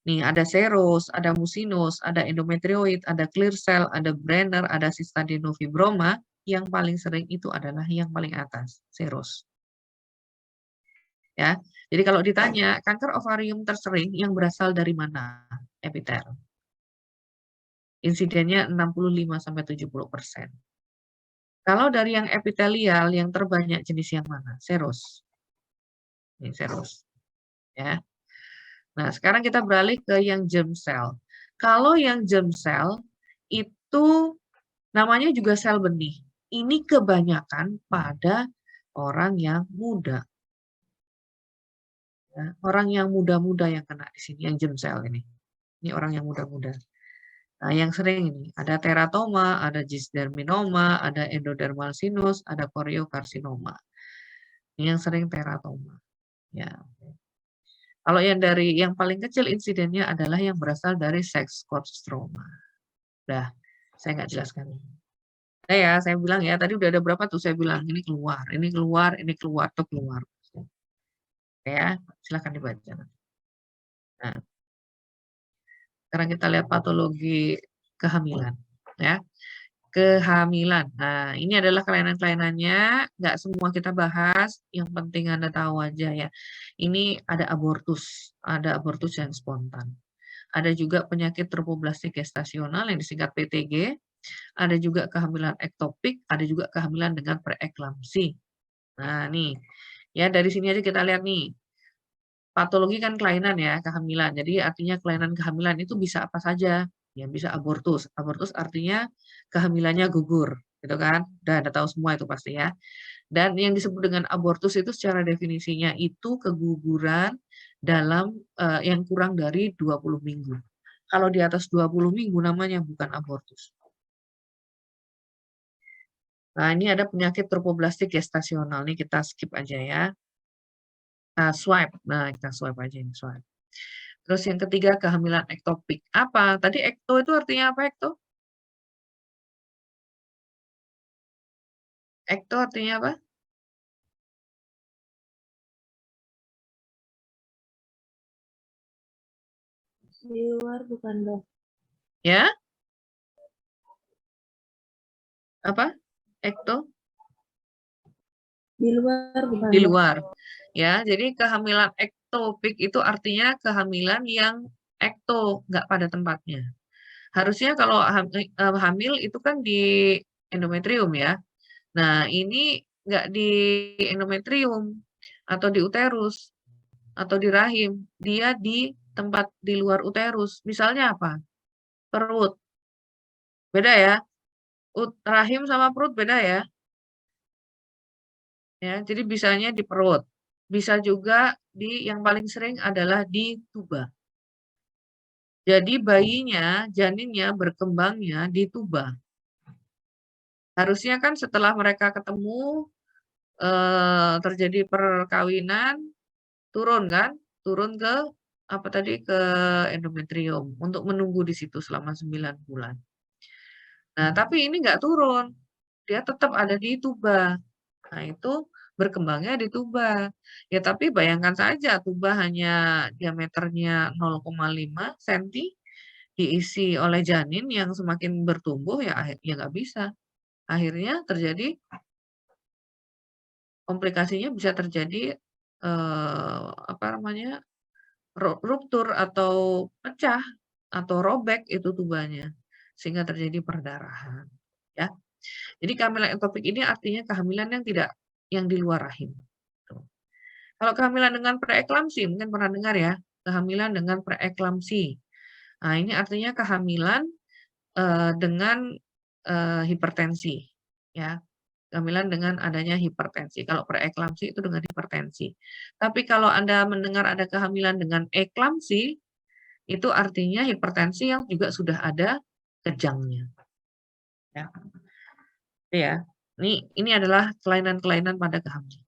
Nih, ada serous, ada mucinous, ada endometrioid, ada clear cell, ada Brenner, ada cystadenofibroma. Yang paling sering itu adalah yang paling atas, serous. Ya. Jadi kalau ditanya, kanker ovarium tersering yang berasal dari mana? Epitel. Insidennya 65 sampai 70%. Kalau dari yang epitelial, yang terbanyak jenis yang mana? Serous. Ini serous. Ya. Nah, sekarang kita beralih ke yang germ cell. Kalau yang germ cell itu namanya juga sel benih. Ini kebanyakan pada orang yang muda. Ya, orang yang muda-muda yang kena di sini, yang germ cell ini. Ini orang yang muda-muda. Nah, yang sering ini ada teratoma, ada gisderminoma, ada endodermal sinus, ada koriokarsinoma. Ini yang sering teratoma. Ya. Kalau yang dari yang paling kecil insidennya adalah yang berasal dari sex cord stroma. Udah, saya nggak jelaskan. Saya bilang ya, tadi udah ada berapa tuh saya bilang, ini keluar, ini keluar, ini keluar, tuh keluar. Ya, silakan dibaca. Nah, sekarang kita lihat patologi kehamilan. Ya, kehamilan. Nah, ini adalah kelainan-kelainannya, nggak semua kita bahas, yang penting Anda tahu aja ya. Ini ada abortus yang spontan. Ada juga penyakit tromboblastik gestasional yang disingkat PTG, ada juga kehamilan ektopik, ada juga kehamilan dengan preeklamsi. Nah, nih, ya dari sini aja kita lihat nih. Patologi kan kelainan ya, kehamilan. Jadi artinya kelainan kehamilan itu bisa apa saja. Ya, bisa abortus. Abortus artinya kehamilannya gugur, gitu kan? Udah Anda tahu semua itu pasti ya. Dan yang disebut dengan abortus itu secara definisinya itu keguguran dalam yang kurang dari 20 minggu. Kalau di atas 20 minggu namanya bukan abortus. Nah, ini ada penyakit trophoblastik gestasional. Nih kita skip aja ya. Swipe. Nah, kita swipe aja ini, swipe. Terus yang ketiga, kehamilan ektopik. Apa? Tadi ekto itu artinya apa, ekto? Ekto artinya apa? Di luar bukan dok. Ya? Apa? Ekto? Di luar bukan Di dok. luar. Ya, jadi kehamilan ektopik itu artinya kehamilan yang ekto, nggak pada tempatnya. Harusnya kalau hamil itu kan di endometrium ya. Nah, ini nggak di endometrium atau di uterus atau di rahim. Dia di tempat di luar uterus. Misalnya apa? Perut. Beda ya. Rahim sama perut beda ya. Ya, jadi bisanya di perut. Bisa juga di yang paling sering adalah di tuba. Jadi bayinya, janinnya berkembangnya di tuba. Harusnya kan setelah mereka ketemu terjadi perkawinan, turun kan? Turun ke apa tadi ke endometrium untuk menunggu di situ selama 9 bulan. Nah, tapi ini nggak turun. Dia tetap ada di tuba. Nah, itu berkembangnya di tuba. Ya, tapi bayangkan saja tuba hanya diameternya 0,5 cm diisi oleh janin yang semakin bertumbuh ya ya nggak bisa. Akhirnya terjadi komplikasinya bisa terjadi apa namanya? Ruptur atau pecah atau robek itu tubanya sehingga terjadi perdarahan ya. Jadi kehamilan ektopik ini artinya kehamilan yang tidak yang di luar rahim. Tuh. Kalau kehamilan dengan preeklamsi, mungkin pernah dengar ya, kehamilan dengan preeklamsi. Nah, ini artinya kehamilan dengan hipertensi, ya. Kehamilan dengan adanya hipertensi. Kalau preeklamsi itu dengan hipertensi. Tapi kalau Anda mendengar ada kehamilan dengan eklamsi, itu artinya hipertensi yang juga sudah ada kejangnya. Ya. Ya. Ini adalah kelainan-kelainan pada kehamilan.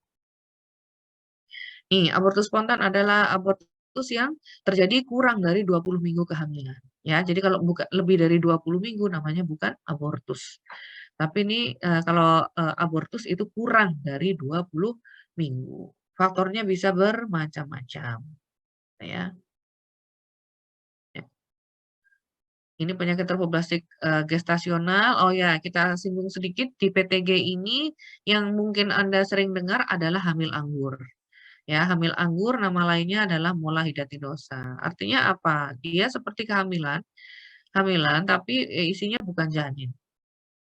Nih, abortus spontan adalah abortus yang terjadi kurang dari 20 minggu kehamilan. Ya, jadi kalau bukan lebih dari 20 minggu namanya bukan abortus. Tapi ini kalau abortus itu kurang dari 20 minggu. Faktornya bisa bermacam-macam. Ya. Ini penyakit tromboblastik gestasional. Oh ya, kita singgung sedikit di PTG ini yang mungkin Anda sering dengar adalah hamil anggur. Ya, hamil anggur nama lainnya adalah mola hidatinosa. Artinya apa? Dia seperti kehamilan, hamilan tapi isinya bukan janin.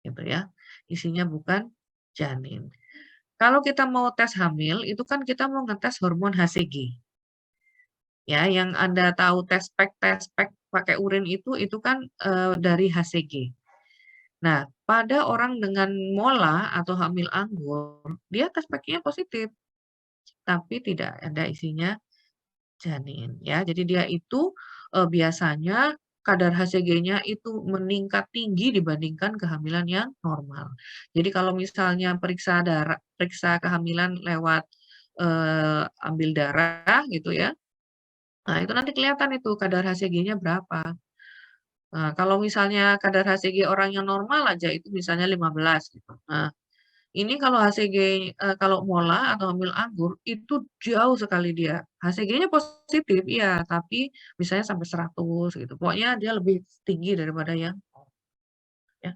Gitu ya. Isinya bukan janin. Kalau kita mau tes hamil, itu kan kita mau ngetes hormon HCG. Ya, yang Anda tahu tes pack pakai urin itu kan dari HCG. Nah, pada orang dengan mola atau hamil anggur, dia tes pack-nya positif, tapi tidak ada isinya janin ya. Jadi dia itu biasanya kadar HCG-nya itu meningkat tinggi dibandingkan kehamilan yang normal. Jadi kalau misalnya periksa darah, periksa kehamilan lewat ambil darah gitu ya. Nah, itu nanti kelihatan itu kadar HCG-nya berapa. Nah, kalau misalnya kadar HCG orang yang normal aja itu misalnya 15 gitu. Nah, ini kalau HCG kalau mola atau hamil anggur itu jauh sekali dia. HCG-nya positif iya, tapi misalnya sampai 100 gitu. Pokoknya dia lebih tinggi daripada yang ya.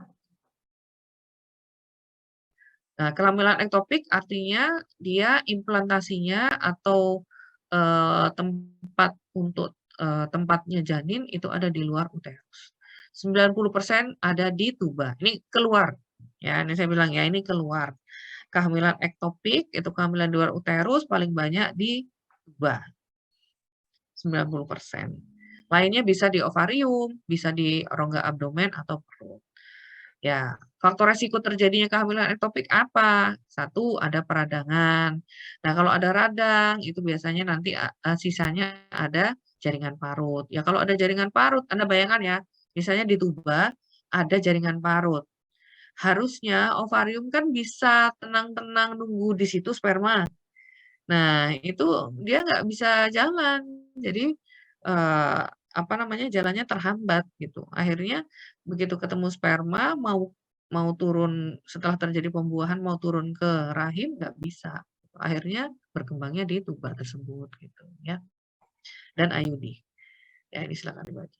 Nah, kehamilan ektopik artinya dia implantasinya atau tempat untuk tempatnya janin itu ada di luar uterus. 90% ada di tuba. Ini keluar. Ya, ini saya bilang ya, ini keluar. Kehamilan ektopik itu kehamilan di luar uterus paling banyak di tuba. 90%. Lainnya bisa di ovarium, bisa di rongga abdomen atau perut. Ya, faktor resiko terjadinya kehamilan ektopik apa? Satu, ada peradangan. Nah, kalau ada radang, itu biasanya nanti sisanya ada jaringan parut. Ya, kalau ada jaringan parut, Anda bayangkan ya, misalnya di tuba ada jaringan parut. harusnya ovarium kan bisa tenang-tenang nunggu di situ sperma. Nah, itu dia nggak bisa jalan. Jadi, apa namanya, jalannya terhambat gitu. Akhirnya begitu ketemu sperma mau mau turun setelah terjadi pembuahan mau turun ke rahim nggak bisa. Akhirnya berkembangnya di tuba tersebut gitu ya. Dan IUD. Ya ini silakan dibagi.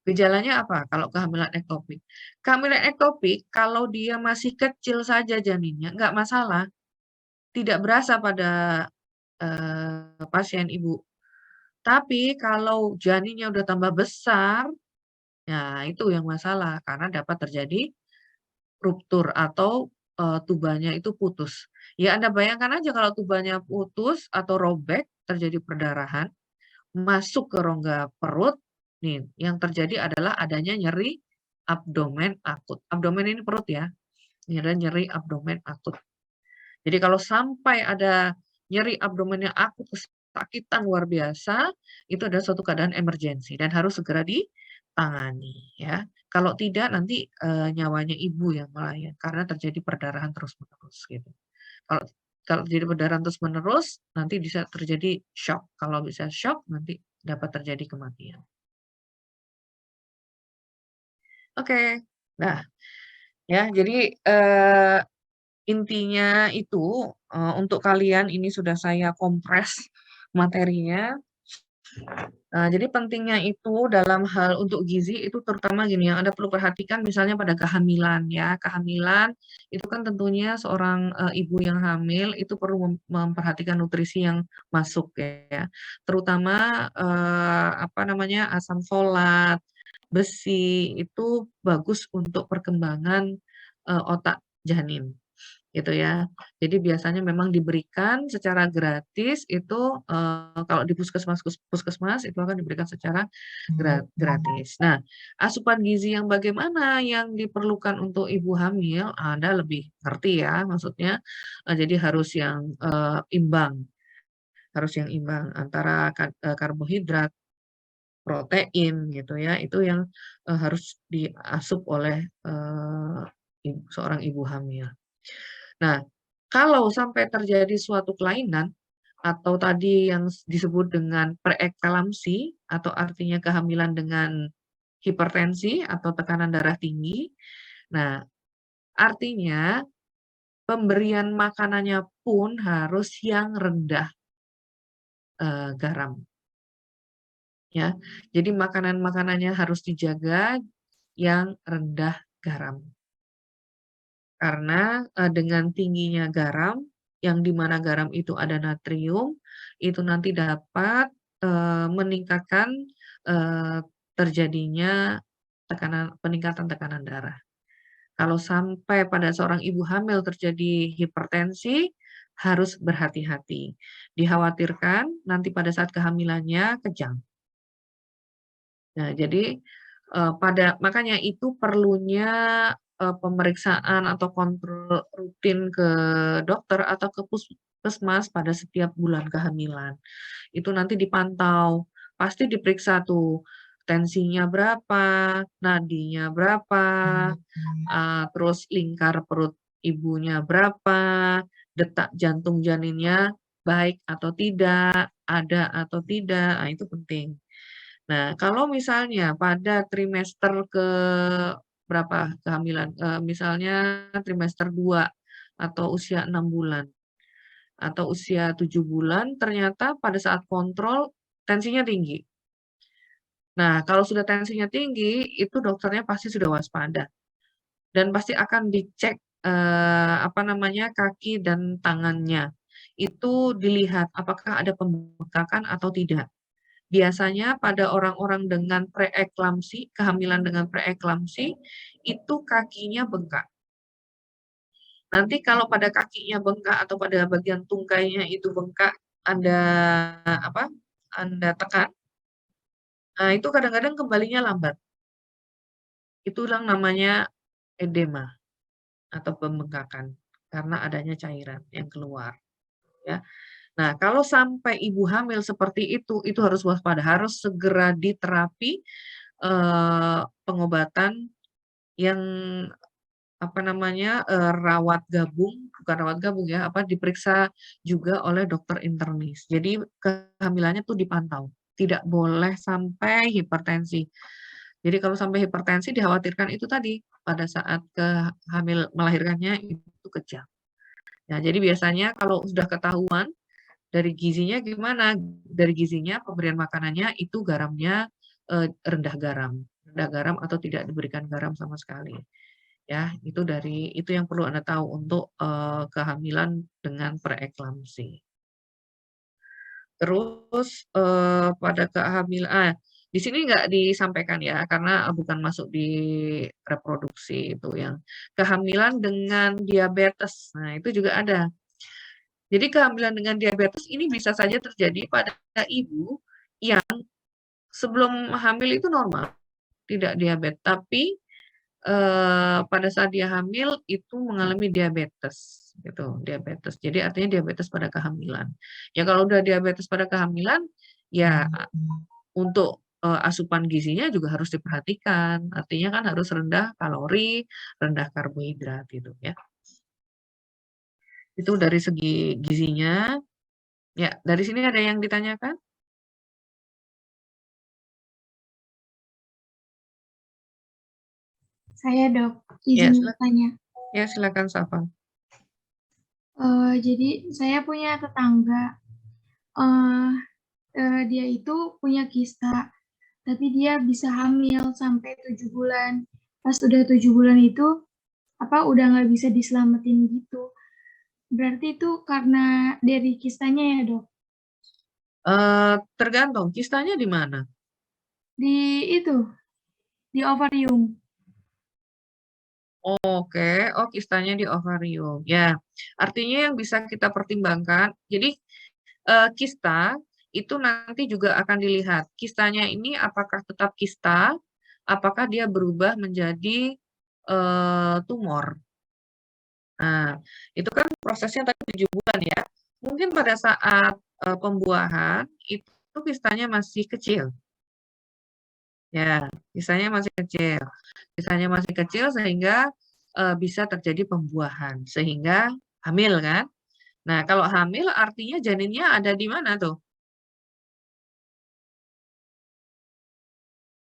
Gejalanya apa kalau kehamilan ektopik? Kehamilan ektopik kalau dia masih kecil saja janinnya nggak masalah, tidak berasa pada, pasien ibu. Tapi kalau janinnya udah tambah besar, ya itu yang masalah karena dapat terjadi ruptur atau, tubanya itu putus. Ya Anda bayangkan aja kalau tubanya putus atau robek, terjadi perdarahan, masuk ke rongga perut, nih yang terjadi adalah adanya nyeri abdomen akut. Abdomen ini perut ya, ini ada nyeri abdomen akut. Jadi kalau sampai ada nyeri abdomen yang akut, kesakitan luar biasa, itu adalah suatu keadaan emergensi dan harus segera ditangani ya. Kalau tidak nanti, nyawanya ibu yang melayang karena terjadi perdarahan terus-menerus gitu. Kalau kalau terjadi perdarahan terus-menerus, nanti bisa terjadi syok. Kalau bisa syok, nanti dapat terjadi kematian. Oke. Nah, ya jadi, intinya itu, untuk kalian ini sudah saya kompres materinya, jadi pentingnya itu dalam hal untuk gizi itu terutama gini yang Anda perlu perhatikan misalnya pada kehamilan ya. Kehamilan itu kan tentunya seorang, ibu yang hamil itu perlu memperhatikan nutrisi yang masuk ya. Terutama, apa namanya, asam folat, besi, itu bagus untuk perkembangan, otak janin. Gitu ya. Jadi biasanya memang diberikan secara gratis itu, kalau di puskesmas itu akan diberikan secara gratis. Nah, asupan gizi yang bagaimana yang diperlukan untuk ibu hamil, Anda lebih ngerti ya maksudnya, jadi harus yang, imbang, harus yang imbang antara karbohidrat, protein gitu ya, itu yang, harus diasup oleh, seorang ibu hamil. Nah, kalau sampai terjadi suatu kelainan atau tadi yang disebut dengan preeklamsi atau artinya kehamilan dengan hipertensi atau tekanan darah tinggi. Nah, artinya pemberian makanannya pun harus yang rendah, garam, ya. Jadi makanan-makanannya harus dijaga yang rendah garam. Karena, dengan tingginya garam, yang di mana garam itu ada natrium, itu nanti dapat, meningkatkan, eee, terjadinya peningkatan tekanan darah. Kalau sampai pada seorang ibu hamil terjadi hipertensi, harus berhati-hati. Dikhawatirkan nanti pada saat kehamilannya kejang. Nah, jadi, makanya itu perlunya, pemeriksaan atau kontrol rutin ke dokter atau ke puskesmas pada setiap bulan kehamilan. Itu nanti dipantau, pasti diperiksa tuh tensinya berapa, nadinya berapa, terus lingkar perut ibunya berapa, detak jantung janinnya baik atau tidak, ada atau tidak, nah itu penting. Nah, kalau misalnya pada trimester ke berapa kehamilan, misalnya trimester 2 atau usia 6 bulan atau usia 7 bulan, ternyata pada saat kontrol tensinya tinggi. Nah, kalau sudah tensinya tinggi, itu dokternya pasti sudah waspada dan pasti akan dicek, apa namanya, kaki dan tangannya. Itu dilihat apakah ada pembengkakan atau tidak. Biasanya pada orang-orang dengan preeklamsi, kehamilan dengan preeklamsi, itu kakinya bengkak. Nanti kalau pada kakinya bengkak atau pada bagian tungkainya itu bengkak, Anda apa, Anda tekan, nah itu kadang-kadang kembalinya lambat. Itu yang namanya edema atau pembengkakan karena adanya cairan yang keluar, ya. Nah, kalau sampai ibu hamil seperti itu harus waspada, harus segera diterapi, pengobatan yang apa namanya, rawat gabung, bukan rawat gabung ya, apa, diperiksa juga oleh dokter internis. Jadi kehamilannya tuh dipantau, tidak boleh sampai hipertensi. Jadi kalau sampai hipertensi dikhawatirkan itu tadi, pada saat melahirkannya itu kejang. Nah, jadi biasanya kalau sudah ketahuan dari gizinya gimana, dari gizinya pemberian makanannya itu garamnya, rendah garam atau tidak diberikan garam sama sekali. Ya, itu yang perlu Anda tahu untuk, kehamilan dengan preeklamsi. Terus, pada di sini nggak disampaikan ya, karena, bukan masuk di reproduksi itu yang kehamilan dengan diabetes. Nah, itu juga ada. Jadi kehamilan dengan diabetes ini bisa saja terjadi pada ibu yang sebelum hamil itu normal, tidak diabetes, tapi pada saat dia hamil itu mengalami diabetes, gitu, diabetes. Jadi artinya diabetes pada kehamilan. Ya kalau udah diabetes pada kehamilan, ya untuk, asupan gizinya juga harus diperhatikan. Artinya kan harus rendah kalori, rendah karbohidrat gitu ya. Itu dari segi gizinya. Ya, dari sini ada yang ditanyakan? Saya Dok, Ya, izin bertanya. Ya silakan Safa. Jadi saya punya tetangga, eh dia itu punya kista, tapi dia bisa hamil sampai 7 bulan. Pas udah 7 bulan itu, apa udah nggak bisa diselamatin gitu. Berarti itu karena dari kistanya ya Dok? Tergantung kistanya di mana? Di itu, di ovarium. Oke, oh kistanya di ovarium. Ya, artinya yang bisa kita pertimbangkan, jadi kista itu nanti juga akan dilihat. Kistanya ini apakah tetap kista, apakah dia berubah menjadi tumor. Nah, itu kan prosesnya tadi 7 bulan ya. Mungkin pada saat pembuahan itu kistanya masih kecil. Ya, kistanya masih kecil. Kistanya masih kecil sehingga bisa terjadi pembuahan, sehingga hamil kan. Nah, kalau hamil artinya janinnya ada di mana tuh?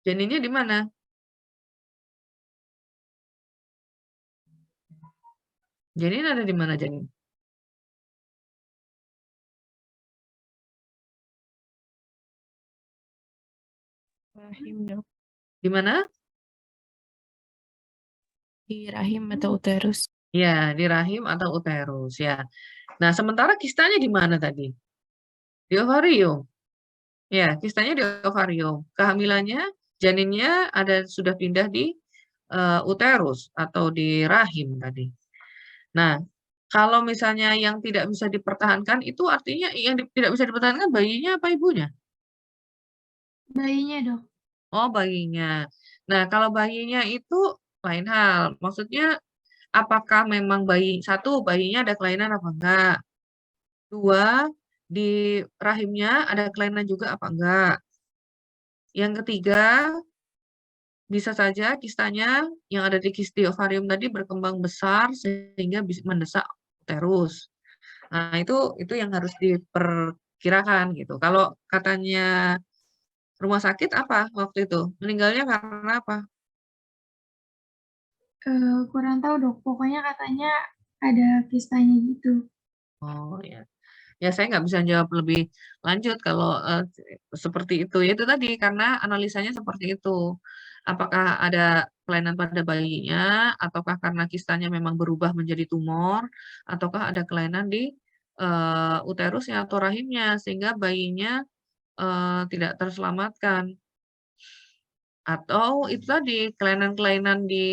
Janinnya di mana? Janin ada di mana janin? Rahim Dok. Di mana? Di rahim atau uterus. Ya, di rahim atau uterus ya. Nah, sementara kistanya di mana tadi? Di ovarium. Ya, kistanya di ovarium. Kehamilannya, janinnya sudah pindah di uterus atau di rahim tadi. Nah, kalau misalnya yang tidak bisa dipertahankan itu artinya yang tidak bisa dipertahankan bayinya apa ibunya? Bayinya Dok. Oh, bayinya. Nah, kalau bayinya itu lain hal. Maksudnya apakah memang satu bayinya ada kelainan apa enggak? Dua, di rahimnya ada kelainan juga apa enggak? Yang ketiga, bisa saja kistanya yang ada di ovarium tadi berkembang besar sehingga bisa mendesak uterus. Nah, itu yang harus diperkirakan gitu. Kalau katanya rumah sakit apa waktu itu? Meninggalnya karena apa? Kurang tahu Dok, pokoknya katanya ada kistanya gitu. Oh ya. Ya saya nggak bisa jawab lebih lanjut kalau seperti itu. Ya itu tadi karena analisanya seperti itu. Apakah ada kelainan pada bayinya, ataukah karena kistanya memang berubah menjadi tumor, ataukah ada kelainan di uterusnya atau rahimnya sehingga bayinya tidak terselamatkan. Atau itu tadi kelainan-kelainan di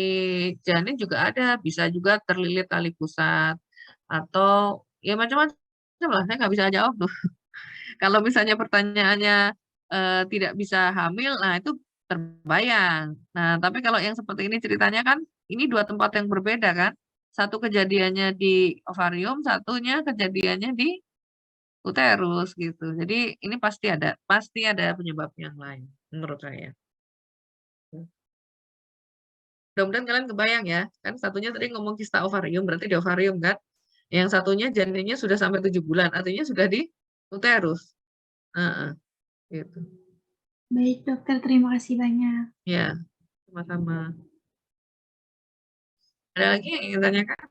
janin juga ada, bisa juga terlilit tali pusat atau ya macam-macam lah. Saya nggak bisa jawab tuh. Kalau misalnya pertanyaannya, tidak bisa hamil, nah itu terbayang. Nah, tapi kalau yang seperti ini ceritanya kan, ini 2 tempat yang berbeda kan. Satu kejadiannya di ovarium, satunya kejadiannya di uterus gitu. Jadi ini pasti ada penyebab yang lain menurut saya. Mudah-mudahan kalian kebayang ya. Kan satunya tadi ngomong kista ovarium, berarti di ovarium kan. Yang satunya janinnya sudah sampai 7 bulan, artinya sudah di uterus. Heeh, gitu. Baik, dokter. Terima kasih banyak. Ya, sama-sama. Ada lagi yang ingin tanyakan?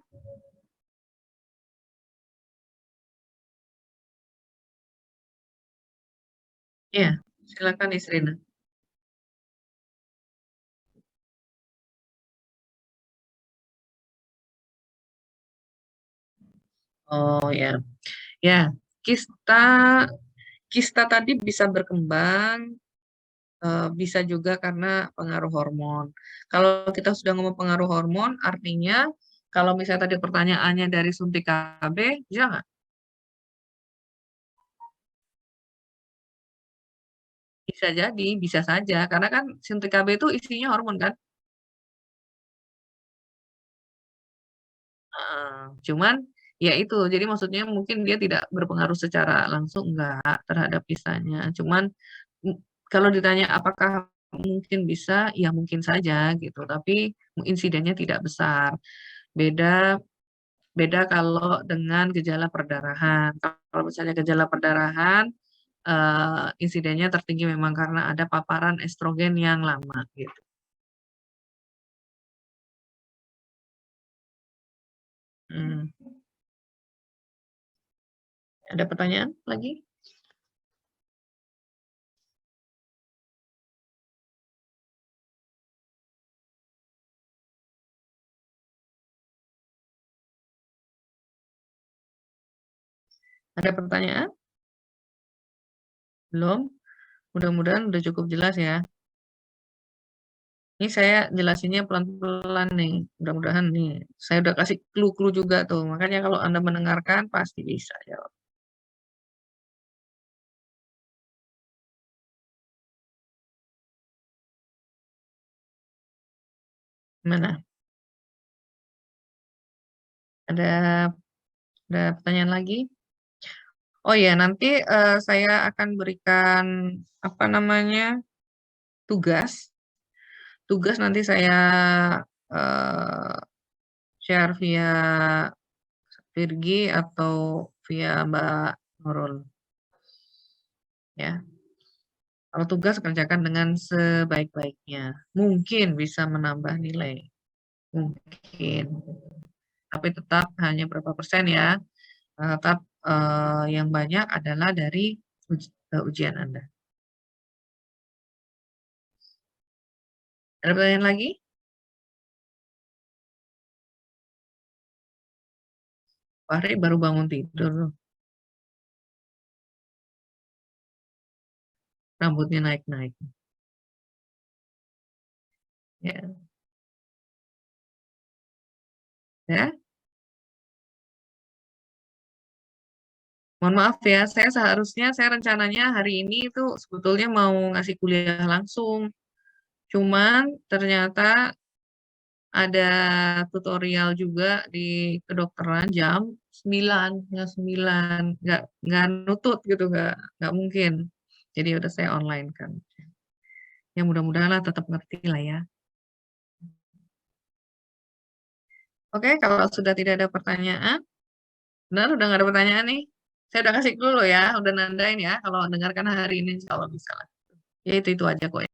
Ya, silakan Isrina. Oh ya, ya kista kista tadi bisa berkembang, bisa juga karena pengaruh hormon. Kalau kita sudah ngomong pengaruh hormon, artinya kalau misalnya tadi pertanyaannya dari suntik KB, bisa nggak? Bisa jadi, bisa saja, karena kan suntik KB itu isinya hormon kan. Cuman ya itu, jadi maksudnya mungkin dia tidak berpengaruh secara langsung enggak terhadap kisahnya. Cuman mm, kalau ditanya apakah mungkin bisa, ya mungkin saja gitu. Tapi insidennya tidak besar. Beda beda kalau dengan gejala perdarahan. Kalau misalnya gejala perdarahan, insidennya tertinggi memang karena ada paparan estrogen yang lama gitu. Hmm. Ada pertanyaan lagi? Ada pertanyaan? Belum? Mudah-mudahan udah cukup jelas ya. Ini saya jelasinnya pelan-pelan nih. Mudah-mudahan nih. Saya udah kasih clue-clue juga tuh. Makanya kalau Anda mendengarkan pasti bisa jawab. Mana? Ada pertanyaan lagi? Oh ya, nanti saya akan berikan apa namanya tugas. Tugas nanti saya eh, share via Virgi atau via Mbak Nurul. Ya, kalau tugas kerjakan dengan sebaik-baiknya. Mungkin bisa menambah nilai. Mungkin. Tapi tetap hanya berapa persen ya. Tetap yang banyak adalah dari ujian Anda. Ada pertanyaan lagi? Fahri baru bangun tidur. Rambutnya naik-naik. Ya. Ya. Mohon maaf ya, saya rencananya hari ini itu sebetulnya mau ngasih kuliah langsung. Cuman ternyata ada tutorial juga di kedokteran jam 9, jam 9. Nggak nutut gitu, nggak mungkin. Jadi udah saya online kan. Ya mudah-mudahan lah tetap ngerti lah ya. Oke, kalau sudah tidak ada pertanyaan, benar udah nggak ada pertanyaan nih. Saya udah kasih dulu ya, udah nandain ya. Kalau dengarkan hari ini, kalau bisa lah. Ya itu aja kok ya.